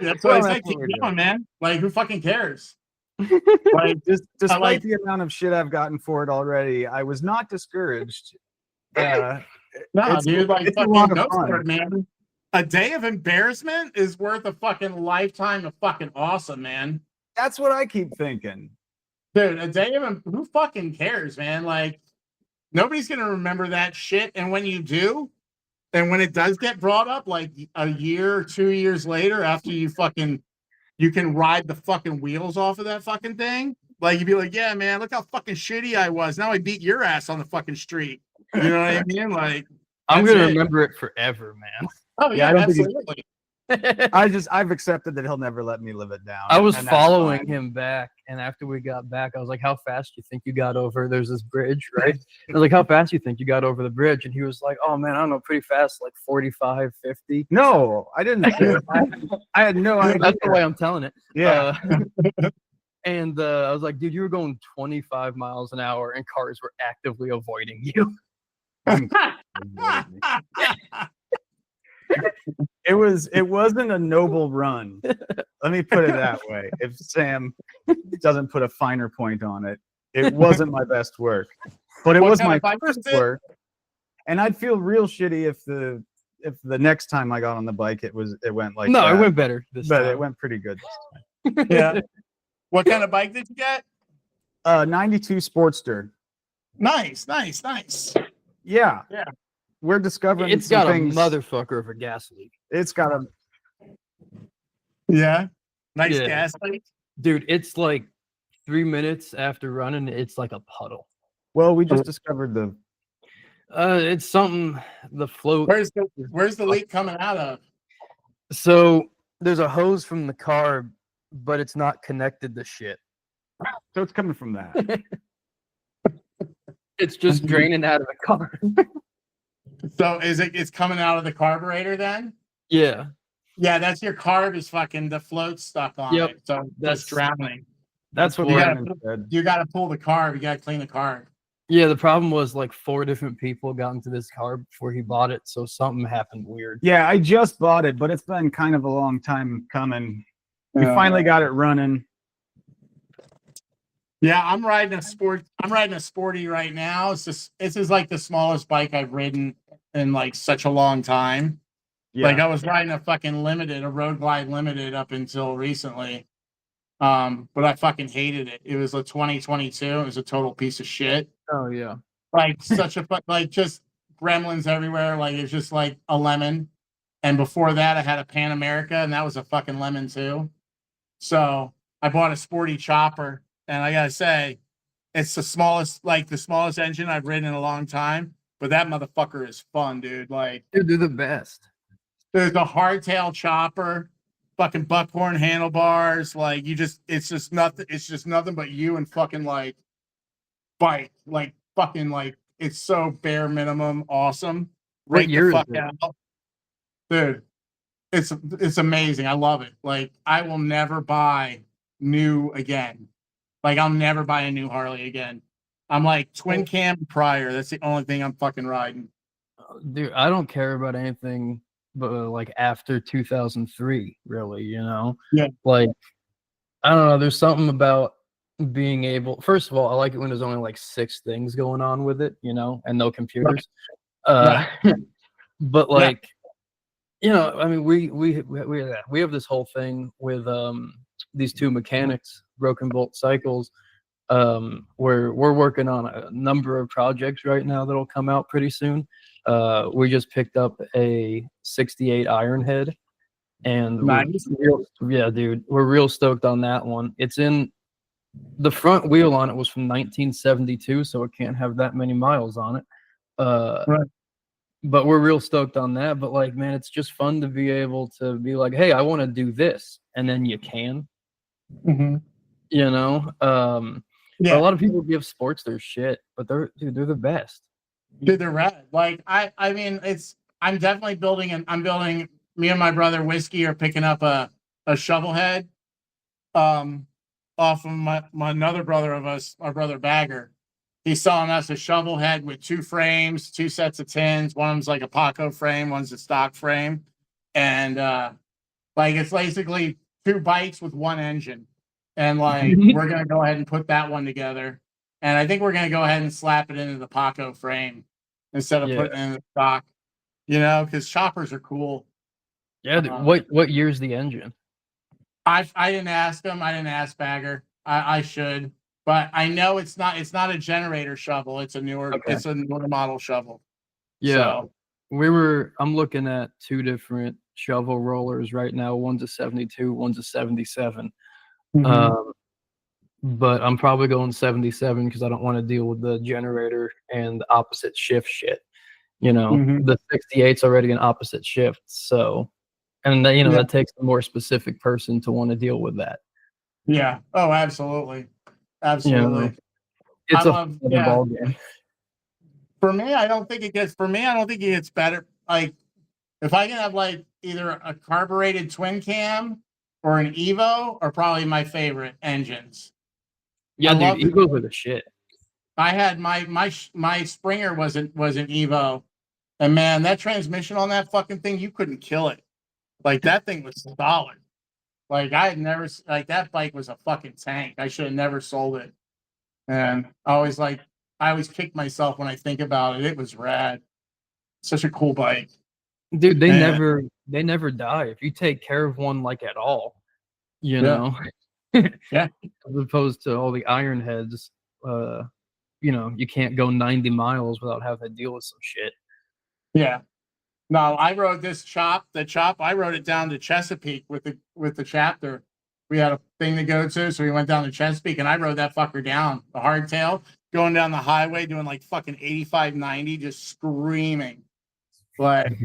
That's what I say. Keep going, man. Like, who fucking cares? Like, despite the amount of shit I've gotten for it already, I was not discouraged. No, dude, like fucking go for it, man. A day of embarrassment is worth a fucking lifetime of fucking awesome, man. That's what I keep thinking. Dude, a day of who fucking cares, man? Like, nobody's gonna remember that shit. And when you do, and when it does get brought up, like a year or 2 years later, after you can ride the fucking wheels off of that fucking thing, like you'd be like, yeah, man, look how fucking shitty I was. Now I beat your ass on the fucking street. You know what I mean? Like, I'm gonna it. remember it forever, man. Oh yeah, I don't absolutely. I've accepted that he'll never let me live it down. I was and that's following fine. him back, and after we got back, I was like, "How fast do you think you got over? There's this bridge, right?" I was like, "How fast do you think you got over the bridge?" And he was like, "Oh man, I don't know, pretty fast, like 45, 50." No, I didn't. I had no idea. That's the way I'm telling it. Yeah. And I was like, "Dude, you were going 25 miles an hour, and cars were actively avoiding you." It wasn't a noble run. Let me put it that way. If Sam doesn't put a finer point on it, it wasn't my best work. But it was my first work. And I'd feel real shitty if the next time I got on the bike it went like No, that. it went better this But time. it went pretty good this time. Yeah. What kind of bike did you get? 92 Sportster. Nice. Yeah. Yeah. We're discovering It's some got things. a motherfucker of a gas leak. It's got a Yeah. Nice Yeah. gas leak. Dude, it's like 3 minutes after running, it's like a puddle. well, we just discovered the It's something, the float. Where's the leak coming out of? So there's a hose from the car, but it's not connected to shit. so it's coming from that. It's just draining out of the car. So it's coming out of the carburetor then? Yeah. Yeah, that's your carb is fucking the float's stuck on Yep. it. So that's drowning. That's what You my, gotta pull the carb, you gotta clean the carb. yeah, the problem was like 4 different people got into this car before he bought it, so something happened weird. Yeah, I just bought it, but it's been kind of a long time coming. We finally got it running. Yeah, I'm riding a sporty right now. This is like the smallest bike I've ridden in like such a long time. Yeah. Like I was riding a fucking limited, a road glide limited up until recently. But I fucking hated it. It was a 2022. It was a total piece of shit. Oh yeah. Like such a like just gremlins everywhere. Like it's just like a lemon. And before that, I had a Pan America, and that was a fucking lemon too. So I bought a sporty chopper, and I gotta say, it's the smallest engine I've ridden in a long time. But that motherfucker is fun, dude. Like, Dude, they're the best. there's a hardtail chopper, fucking buckhorn handlebars. Like, it's just nothing but you and fucking like bike. Like, fucking like, it's so bare minimum awesome. What Right year the is fuck it? out. Dude, it's amazing. I love it. Like, I will never buy new again. Like, I'll never buy a new Harley again. I'm like twin cam prior. That's the only thing I'm fucking riding. Dude, I don't care about anything but like after 2003, really, you know? Yeah. Like, I don't know, there's something about being able, first of all, I like it when there's only like 6 things going on with it, you know, and no computers. Right. But like, you know, I mean, we have this whole thing with these 2 mechanics, Broken Bolt Cycles. We're working on a number of projects right now that'll come out pretty soon. We just picked up a 68 Ironhead, and Nice. yeah, dude, we're real stoked on that one. It's in the front wheel on it was from 1972, so it can't have that many miles on it. Right. But we're real stoked on that. But like, man, it's just fun to be able to be like, hey, I want to do this, and then you can, Mm-hmm. you know. Yeah. A lot of people give sports their shit, but they're the best. Dude, they're rad. Like, I mean, I'm definitely building, me and my brother Whiskey are picking up a shovel head off of my another brother of us, our brother Bagger. He's selling us a shovel head with 2 frames, 2 sets of tins. One of them's like a Paco frame, one's a stock frame. And like, it's basically 2 bikes with 1 engine. And like, we're gonna go ahead and put that one together. And I think we're gonna go ahead and slap it into the Paco frame instead of putting it in the stock. You know, because choppers are cool. Yeah, dude, what year's the engine? I didn't ask him. I didn't ask Bagger. I should, but I know it's not a generator shovel. It's a newer model shovel. Yeah. So, I'm looking at two different shovel rollers right now. One's a 72, one's a 77. But I'm probably going 77 because I don't want to deal with the generator and the opposite shift shit. The 68's already an opposite shift, so that takes a more specific person to want to deal with that. Yeah. Oh, absolutely. Absolutely. It's a ball game. For me, I don't think it gets better. Like, if I can have like either a carbureted twin cam or an Evo, are probably my favorite engines. Yeah, dude, Evos are the shit. I had my Springer was an Evo, and man, that transmission on that fucking thing, you couldn't kill it. Like, that thing was solid. Like, I had never, like, that bike was a fucking tank. I should have never sold it. And I always kick myself when I think about it. It was rad. Such a cool bike. Dude, they never die if you take care of one like at all. Yeah. As opposed to all the iron heads, you can't go 90 miles without having to deal with some shit. Yeah. No, I rode this the chop. I rode it down to Chesapeake with the chapter. We had a thing to go to, so we went down to Chesapeake, and I rode that fucker down, the hardtail, going down the highway, doing like fucking 85, 90, just screaming. Like,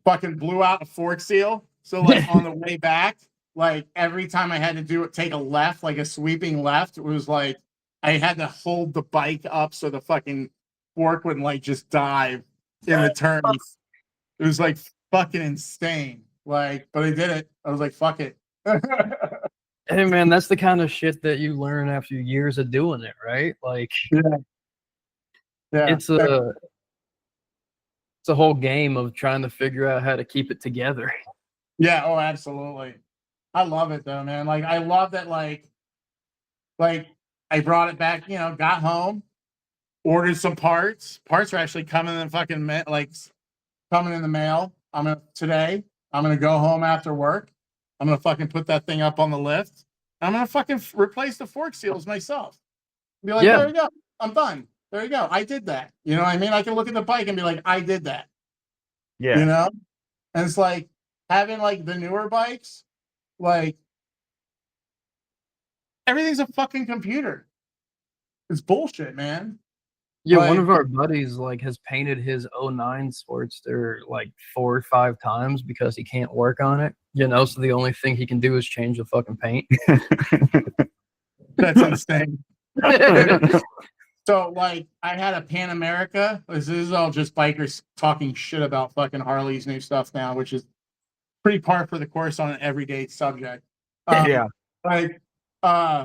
fucking blew out a fork seal. So, like, on the way back, like, every time I had to take a left, like a sweeping left, it was like I had to hold the bike up so the fucking fork wouldn't, like, just dive in the turns. It was like fucking insane. Like, but I did it. I was like, fuck it. Hey man, that's the kind of shit that you learn after years of doing it, right? Like, it's a whole game of trying to figure out how to keep it together. Yeah, oh, absolutely. I love it though, man. Like, I love that, like I brought it back, got home, ordered some parts. Parts are actually coming in coming in the mail. Today. I'm gonna go home after work. I'm gonna fucking put that thing up on the lift. I'm gonna fucking replace the fork seals myself. Be like, there you go. I'm done. There you go. I did that. You know what I mean? I can look at the bike and be like, I did that. Yeah. And it's like having like the newer bikes, like, everything's a fucking computer. It's bullshit, man. Yeah, one of our buddies has painted his 09 Sportster like 4 or 5 times because he can't work on it. So the only thing he can do is change the fucking paint. That's insane. So, like, I had a Pan America. This is all just bikers talking shit about fucking Harley's new stuff now, which is pretty par for the course on an everyday subject. So I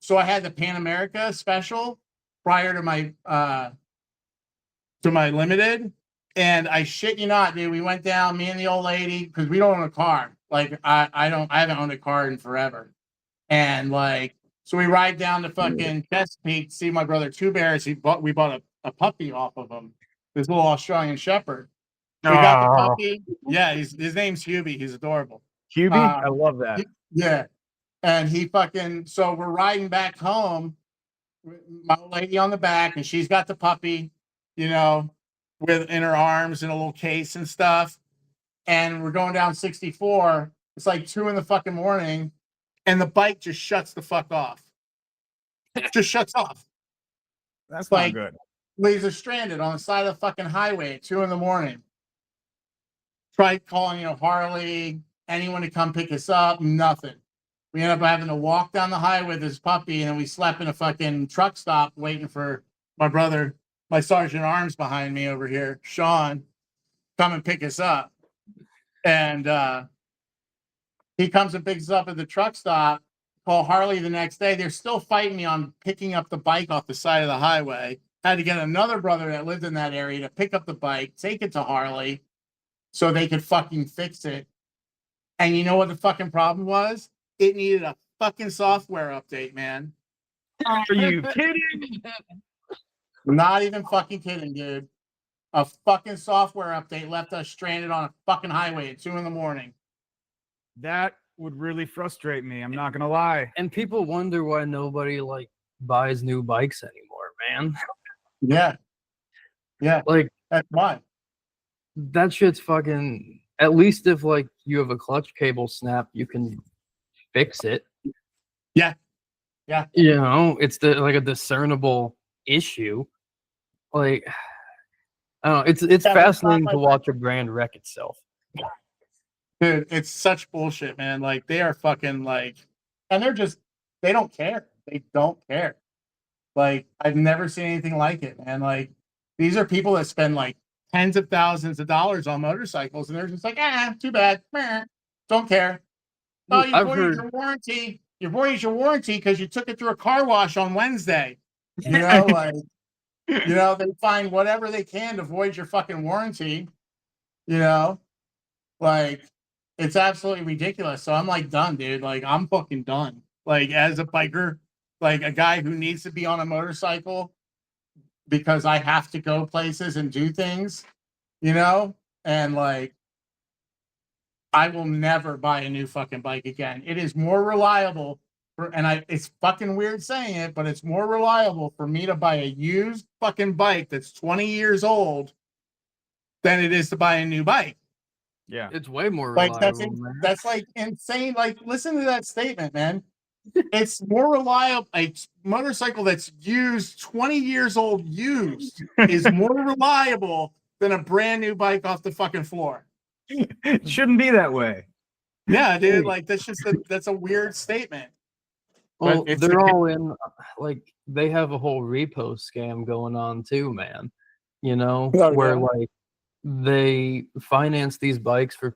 had the Pan America special prior to my limited, and I shit you not, dude. We went down, me and the old lady, because we don't own a car. Like, I haven't owned a car in forever, and like, so we ride down to fucking Chesapeake to see my brother Two Bears. We bought a puppy off of him, this little Australian Shepherd. We got the puppy. Yeah, his name's Hubie. He's adorable. Hubie, I love that. Yeah, and so we're riding back home. My old lady on the back, and she's got the puppy, in her arms in a little case and stuff. And we're going down 64. It's like 2 in the fucking morning, and the bike just shuts the fuck off. Just shuts off. That's like, not good. Leaves us stranded on the side of the fucking highway at 2 in the morning. Tried calling, Harley, anyone to come pick us up, nothing. We ended up having to walk down the highway with this puppy, and then we slept in a fucking truck stop waiting for my brother, my sergeant at arms behind me over here, Sean, come and pick us up. And he comes and picks us up at the truck stop. Call Harley the next day. They're still fighting me on picking up the bike off the side of the highway. Had to get another brother that lived in that area to pick up the bike, take it to Harley so they could fucking fix it. And you know what the fucking problem was? It needed a fucking software update, man. Are you kidding? Not even fucking kidding, dude. a fucking software update left us stranded on a fucking highway at 2 a.m. That would really frustrate me. I'm not gonna lie. And people wonder why nobody like buys new bikes anymore, man. Yeah. Yeah. Like That's why. that shit's fucking. At least if like you have a clutch cable snap, you can fix it. Yeah. Yeah. You know, it's like a discernible issue. Like, I don't know. It's Yeah, fascinating to watch a brand wreck itself. Dude, it's such bullshit, man. Like they are fucking like, and they don't care. They don't care. Like I've never seen anything like it, man. Like these are people that spend like tens of thousands of dollars on motorcycles, and they're just like, too bad. Meh. Don't care. Oh, you voided your warranty. You voided your warranty because you took it through a car wash on Wednesday. You know, like, you know, they find whatever they can to void your fucking warranty. You know, like, it's absolutely ridiculous. So I'm like done, dude. Like, I'm fucking done. Like, as a biker, like a guy who needs to be on a motorcycle because I have to go places and do things, you know, and like, I will never buy a new fucking bike again. It is more reliable it's fucking weird saying it, but it's more reliable for me to buy a used fucking bike that's 20 years old than it is to buy a new bike. Yeah. It's way more Like reliable. that's like insane. Like, listen to that statement, man. It's more reliable. A motorcycle that's used 20 years old used is more reliable than a brand new bike off the fucking floor. It shouldn't be that way. Yeah, dude. Like that's a weird statement. Well, they're all in, like, they have a whole repo scam going on too, man. You know, where like they finance these bikes for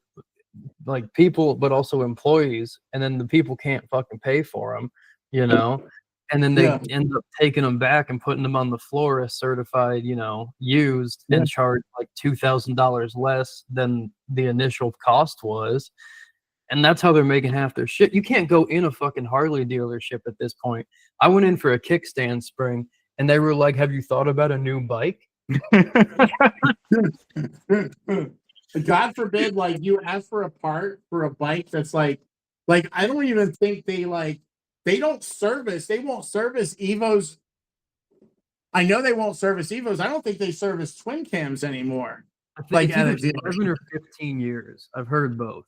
like people, but also employees, and then the people can't fucking pay for them, you know, and then they end up taking them back and putting them on the floor as certified, you know, used, and charge like $2,000 less than the initial cost was. And that's how they're making half their shit. You can't go in a fucking Harley dealership at this point. I went in for a kickstand spring, and they were like, "Have you thought about a new bike?" God forbid, like you ask for a part for a bike that's like I don't even think they won't service Evos. I know they won't service Evos. I don't think they service twin cams anymore. Like at a 7 or 15 years. I've heard both.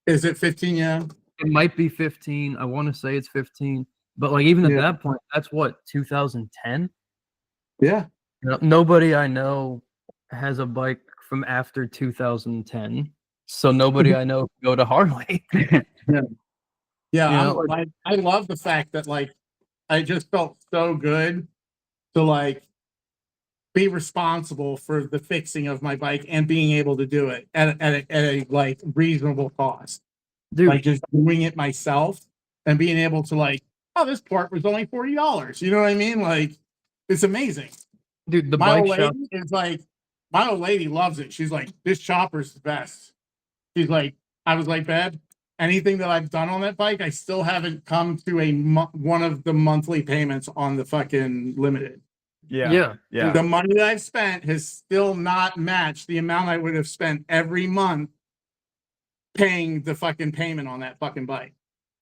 Is it 15? Yeah. It might be 15. I want to say it's 15. But like even at that point, that's what, 2010? Yeah. You know, nobody I know has a bike from after 2010. So nobody I know can go to Harley. Yeah. I love the fact that like I just felt so good to like be responsible for the fixing of my bike and being able to do it at a like reasonable cost. Dude, like just doing it myself and being able to like, oh, this part was only $40. You know what I mean? Like, it's amazing. Dude, my old lady is like, my old lady loves it. She's like, this chopper's the best. She's like, I was like, babe, anything that I've done on that bike, I still haven't come to one of the monthly payments on the fucking limited. Yeah. The money that I've spent has still not matched the amount I would have spent every month paying the fucking payment on that fucking bike.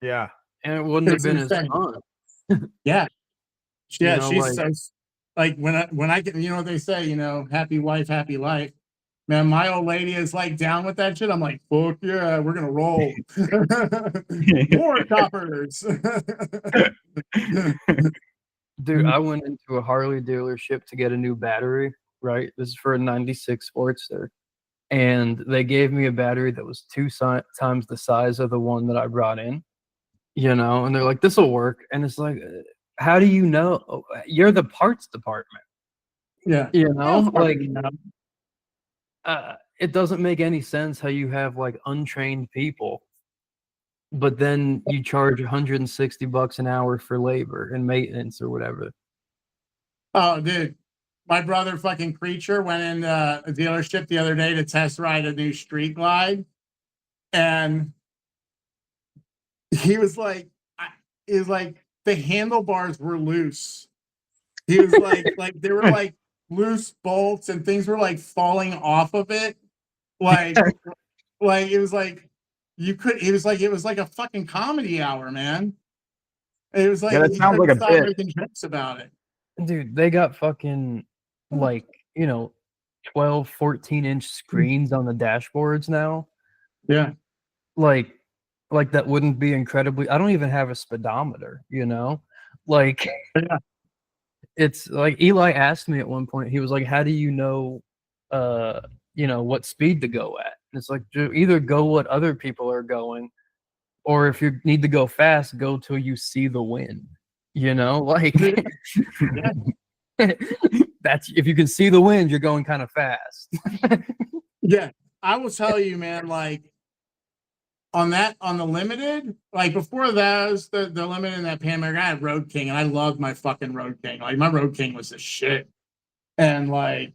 Yeah. And it wouldn't have been as fun. Yeah. Yeah. You know, She says, like, when I get, you know, they say, you know, happy wife, happy life. Man, my old lady is like down with that shit. I'm like, fuck yeah, we're gonna roll. More choppers. Dude, I went into a Harley dealership to get a new battery, right? This is for a 96 Sportster. And they gave me a battery that was 2 times the size of the one that I brought in, you know? And they're like, this will work. And it's like, how do you know? You're the parts department. Yeah. You know? Like, it doesn't make any sense how you have, like, untrained people, but then you charge $160 an hour for labor and maintenance or whatever. Oh, dude. My brother fucking Creature went in a dealership the other day to test ride a new Street Glide. And he was like, the handlebars were loose. He was like they were like loose bolts and things were like falling off of it. Like, like it was like it was like a fucking comedy hour, man. It was like that he sounds couldn't like a stop bit. making jokes about it. Dude, they got fucking like, 12, 14-inch screens on the dashboards now. Yeah. Like that wouldn't be incredibly. I don't even have a speedometer, Like Yeah. it's like Eli asked me at one point, he was like, how do you know what speed to go at? And it's like, either go what other people are going, or if you need to go fast, go till you see the wind. Like that's if you can see the wind, you're going kind of fast. Yeah. I will tell you, man, like on the limited, like before that was the limited and that Pan American, I had Road King and I loved my fucking Road King. Like my Road King was the shit. And like,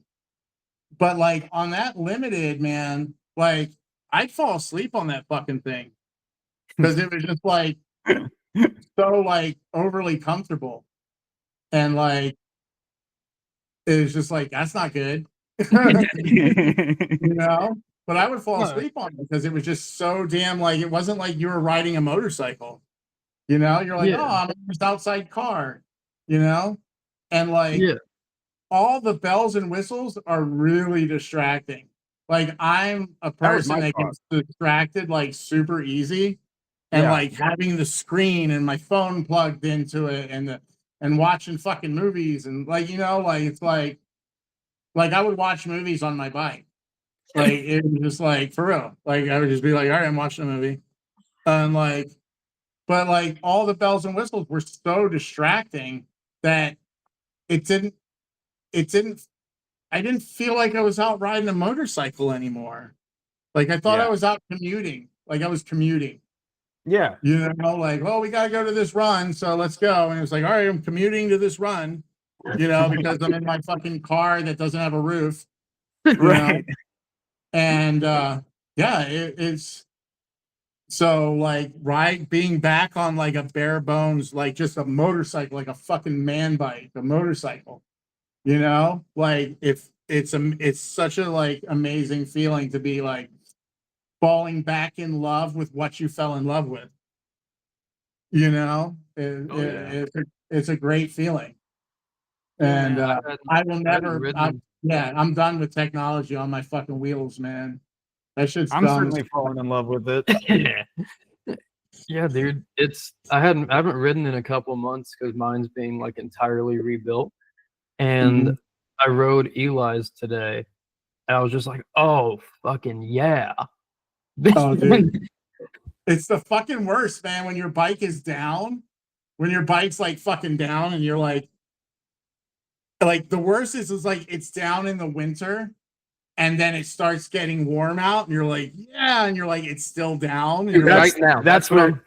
but like on that limited, man, like I'd fall asleep on that fucking thing because it was just like so like overly comfortable. And like it was just like that's not good. But I would fall asleep on it because it was just so damn like it wasn't like you were riding a motorcycle. You're like, oh, I'm in this outside car, and like all the bells and whistles are really distracting. Like I'm a person that gets distracted like super easy, and like having the screen and my phone plugged into it and watching fucking movies and like like it's like I would watch movies on my bike. Like it was just like for real. Like I would just be like, all right, I'm watching a movie. And like, but like all the bells and whistles were so distracting that I didn't feel like I was out riding a motorcycle anymore. Like I thought I was out commuting. Like I was commuting. Yeah. Like, well, we gotta go to this run, so let's go. And it was like, all right, I'm commuting to this run, because I'm in my fucking car that doesn't have a roof. Right. And it's so like being back on like a bare bones, like just a motorcycle, like a fucking man bike, a motorcycle, like if it's such a like amazing feeling to be like falling back in love with what you fell in love with. It's a great feeling. And I will never I'm done with technology on my fucking wheels, man. That shit's I'm dumb. certainly falling in love with it. Yeah, dude. I haven't ridden in a couple months because mine's being like entirely rebuilt. And I rode Eli's today. And I was just like, oh fucking yeah. Oh, dude. It's the fucking worst, man, when your bike is down. When your bike's like fucking down and you're like the worst is like it's down in the winter and then it starts getting warm out and you're like, yeah, and you're like, it's still down. And right like, now. That's where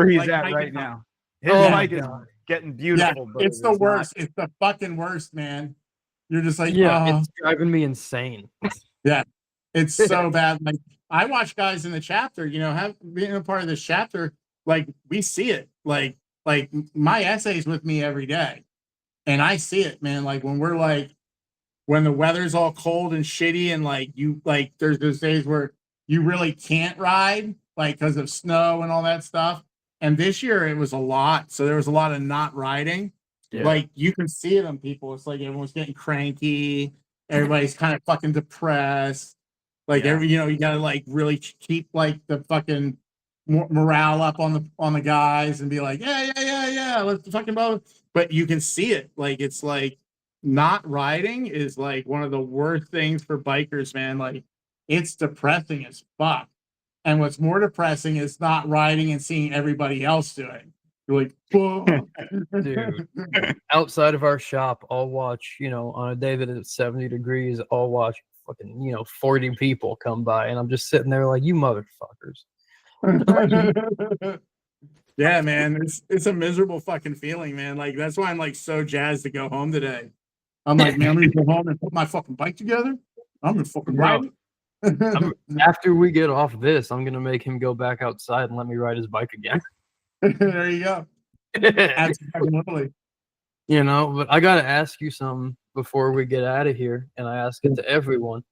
he's like, at right now. His bike is getting beautiful. Yeah, it's the worst. It's the fucking worst, man. You're just like, it's driving me insane. Yeah, it's so bad. Like I watch guys in the chapter, being a part of this chapter, like we see it. Like my essay's with me every day. And I see it, man. Like when the weather's all cold and shitty and there's those days where you really can't ride, like because of snow and all that stuff. And this year it was a lot. So there was a lot of not riding. Yeah. Like you can see it on people. It's like everyone's getting cranky. Everybody's kind of fucking depressed. Like you gotta like really keep like the fucking morale up on the guys and be like, yeah, let's fucking go. But you can see it. Like it's like not riding is like one of the worst things for bikers, man. Like it's depressing as fuck. And what's more depressing is not riding and seeing everybody else do it. You're like, whoa. Dude, outside of our shop, I'll watch, on a day that it's 70 degrees, I'll watch fucking, 40 people come by and I'm just sitting there like, you motherfuckers. Yeah, man, it's a miserable fucking feeling, man. Like that's why I'm like so jazzed to go home today. I'm like, man, I'm gonna go home and put my fucking bike together. I'm gonna fucking ride it. After we get off this, I'm gonna make him go back outside and let me ride his bike again. There you go. Absolutely. But I gotta ask you something before we get out of here, and I ask it to everyone.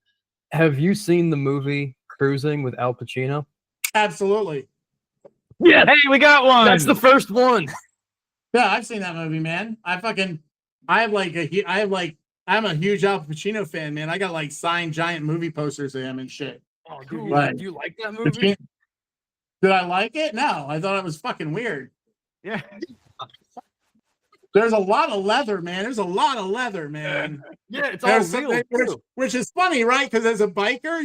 Have you seen the movie Cruising with Al Pacino? Absolutely. Yeah, Hey, we got one. that's the first one. Yeah, I've seen that movie, man. I'm a huge Al Pacino fan, man. I got like signed giant movie posters of him and shit. Oh, Cool. dude, do you like that movie? Did I like it? No, I thought it was fucking weird. Yeah. There's a lot of leather, man. There's a lot of leather, man. Yeah, it's all real too. Which is funny, right? Because as a biker,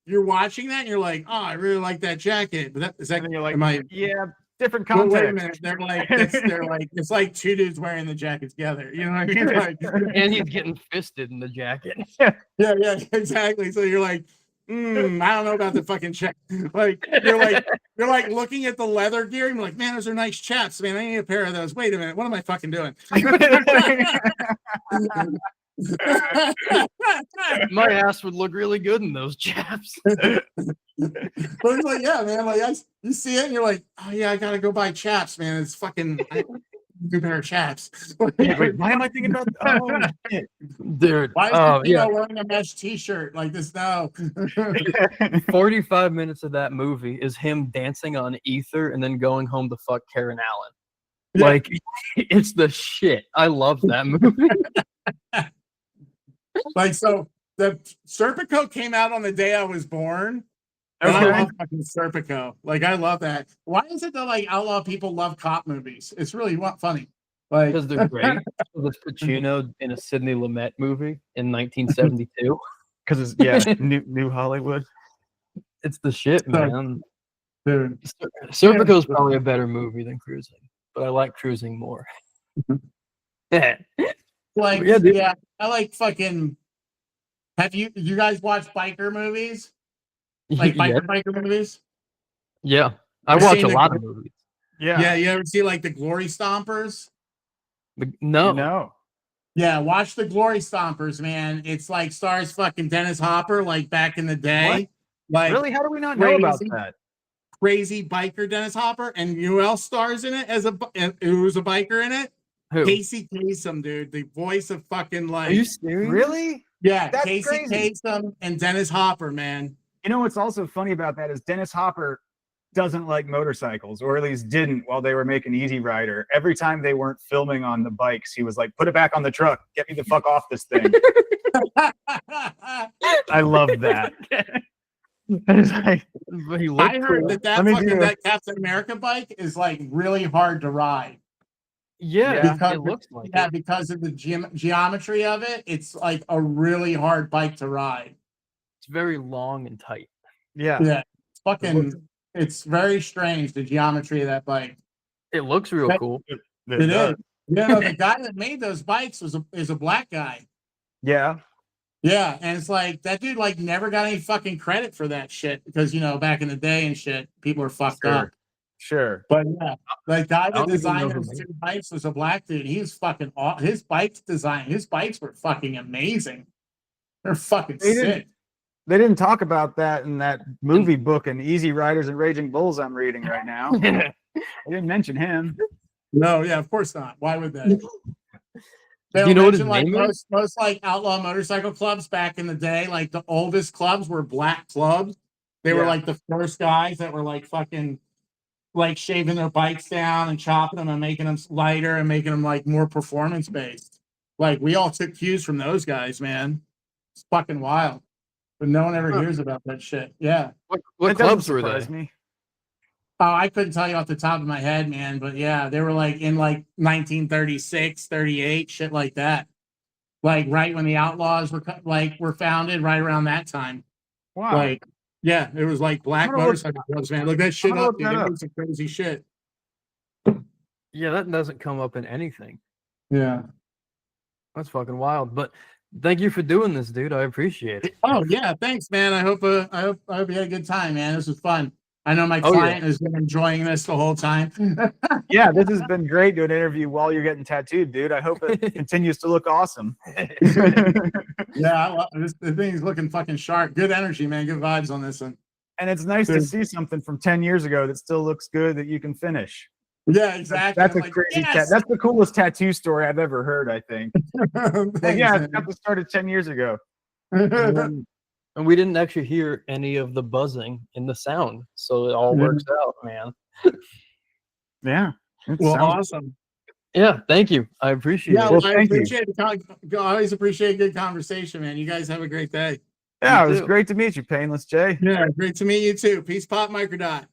you're watching that and you're like, oh, I really like that jacket. But And you're like, am I, yeah, different well, context. wait a minute. They're like, it's like two dudes wearing the jacket together. You know what I mean? Like, And he's getting fisted in the jacket. yeah, exactly. So you're like, I don't know about the fucking check. Like you're like looking at the leather gear and you're like, man, those are nice chaps, man. I need a pair of those. Wait a minute, what am I fucking doing? My ass would look really good in those chaps. But it's like, yeah, man. Like you see it and you're like, oh yeah, I gotta go buy chaps, man. It's fucking new pair of chaps. Wait, why am I thinking about? Oh, shit. Dude. Why is wearing a mesh t-shirt like this now? 45 minutes of that movie is him dancing on ether and then going home to fuck Karen Allen. Yeah. Like, it's the shit. I love that movie. Like, so the Serpico came out on the day I was born. And I love fucking Serpico. Like, I love that. Why is it that like outlaw people love cop movies? It's really funny. Like, Because they're great. With Pacino in a Sidney Lumet movie in 1972. Because it's new Hollywood. It's the shit, man. Dude. Serpico's probably a better movie than Cruising, but I like Cruising more. Yeah. Like, Yeah, I like fucking. Have you guys watched biker movies? Like biker movies? Yeah, I watch a lot of movies. Yeah. You ever see like the Glory Stompers? No. Yeah, watch the Glory Stompers, man. It's like stars fucking Dennis Hopper, like back in the day. What? Like, Really? How do we not know about that? Crazy biker Dennis Hopper, and you know who else stars in it who's a biker in it? Who? Casey Kasem, dude, the voice of fucking like. Are you serious? Really? Yeah, That's Casey crazy. Kasem and Dennis Hopper, man. You know what's also funny about that is Dennis Hopper doesn't like motorcycles, or at least didn't while they were making Easy Rider. Every time they weren't filming on the bikes, he was like, "Put it back on the truck. Get me the fuck off this thing." I love that. It's like, I heard that Captain America bike is like really hard to ride. Yeah, because, it looks like it. it. Because of the geometry of it, it's like a really hard bike to ride. It's very long and tight. yeah. It's very strange, the geometry of that bike. It looks real cool. It is. The guy that made those bikes is a black guy. Yeah. Yeah, and it's like that dude like never got any fucking credit for that shit because back in the day and shit, people are fucked up. Sure. But yeah, the guy that designed those two bikes was a black dude. He was fucking his bikes were fucking amazing. They're fucking sick. They didn't talk about that in that movie book and Easy Riders and Raging Bulls I'm reading right now. They didn't mention him. No, yeah, of course not. Why would they? Do you know what his like name is? most like outlaw motorcycle clubs back in the day, like the oldest clubs were black clubs. They were like the first guys that were like fucking like shaving their bikes down and chopping them and making them lighter and making them like more performance based. Like we all took cues from those guys, man. It's fucking wild. But no one ever hears about that shit. Yeah. What clubs were they? Me. Oh, I couldn't tell you off the top of my head, man. But yeah, they were like in like 1936, 38, shit like that. Like right when the Outlaws were founded, right around that time. Wow. Like, yeah, it was like black motorcycle clubs, man. Look that shit up, dude. They did some crazy shit. Yeah, that doesn't come up in anything. Yeah. That's fucking wild. But thank you for doing this, dude. I appreciate it. Oh yeah, thanks, man. I hope you had a good time, man. This was fun. I know my client has been enjoying this the whole time. Yeah, this has been great doing an interview while you're getting tattooed, dude. I hope it continues to look awesome. Yeah, the thing's looking fucking sharp. Good energy, man. Good vibes on this one. And it's nice to see something from 10 years ago that still looks good that you can finish. Yeah, exactly. That's I'm a like, crazy yes! That's the coolest tattoo story I've ever heard, I think. Thanks, Like, yeah, it man. got started 10 years ago. And we didn't actually hear any of the buzzing in the sound, so it all works out, man. Yeah. It Well, sounds- awesome. Yeah, thank you. I appreciate Yeah, it. well, Well, I thank you. appreciate it. I always appreciate good conversation, man. You guys have a great day. Yeah, You it was too. great to meet you, Painless J. Yeah, great to meet you too. Peace, pop, microdot.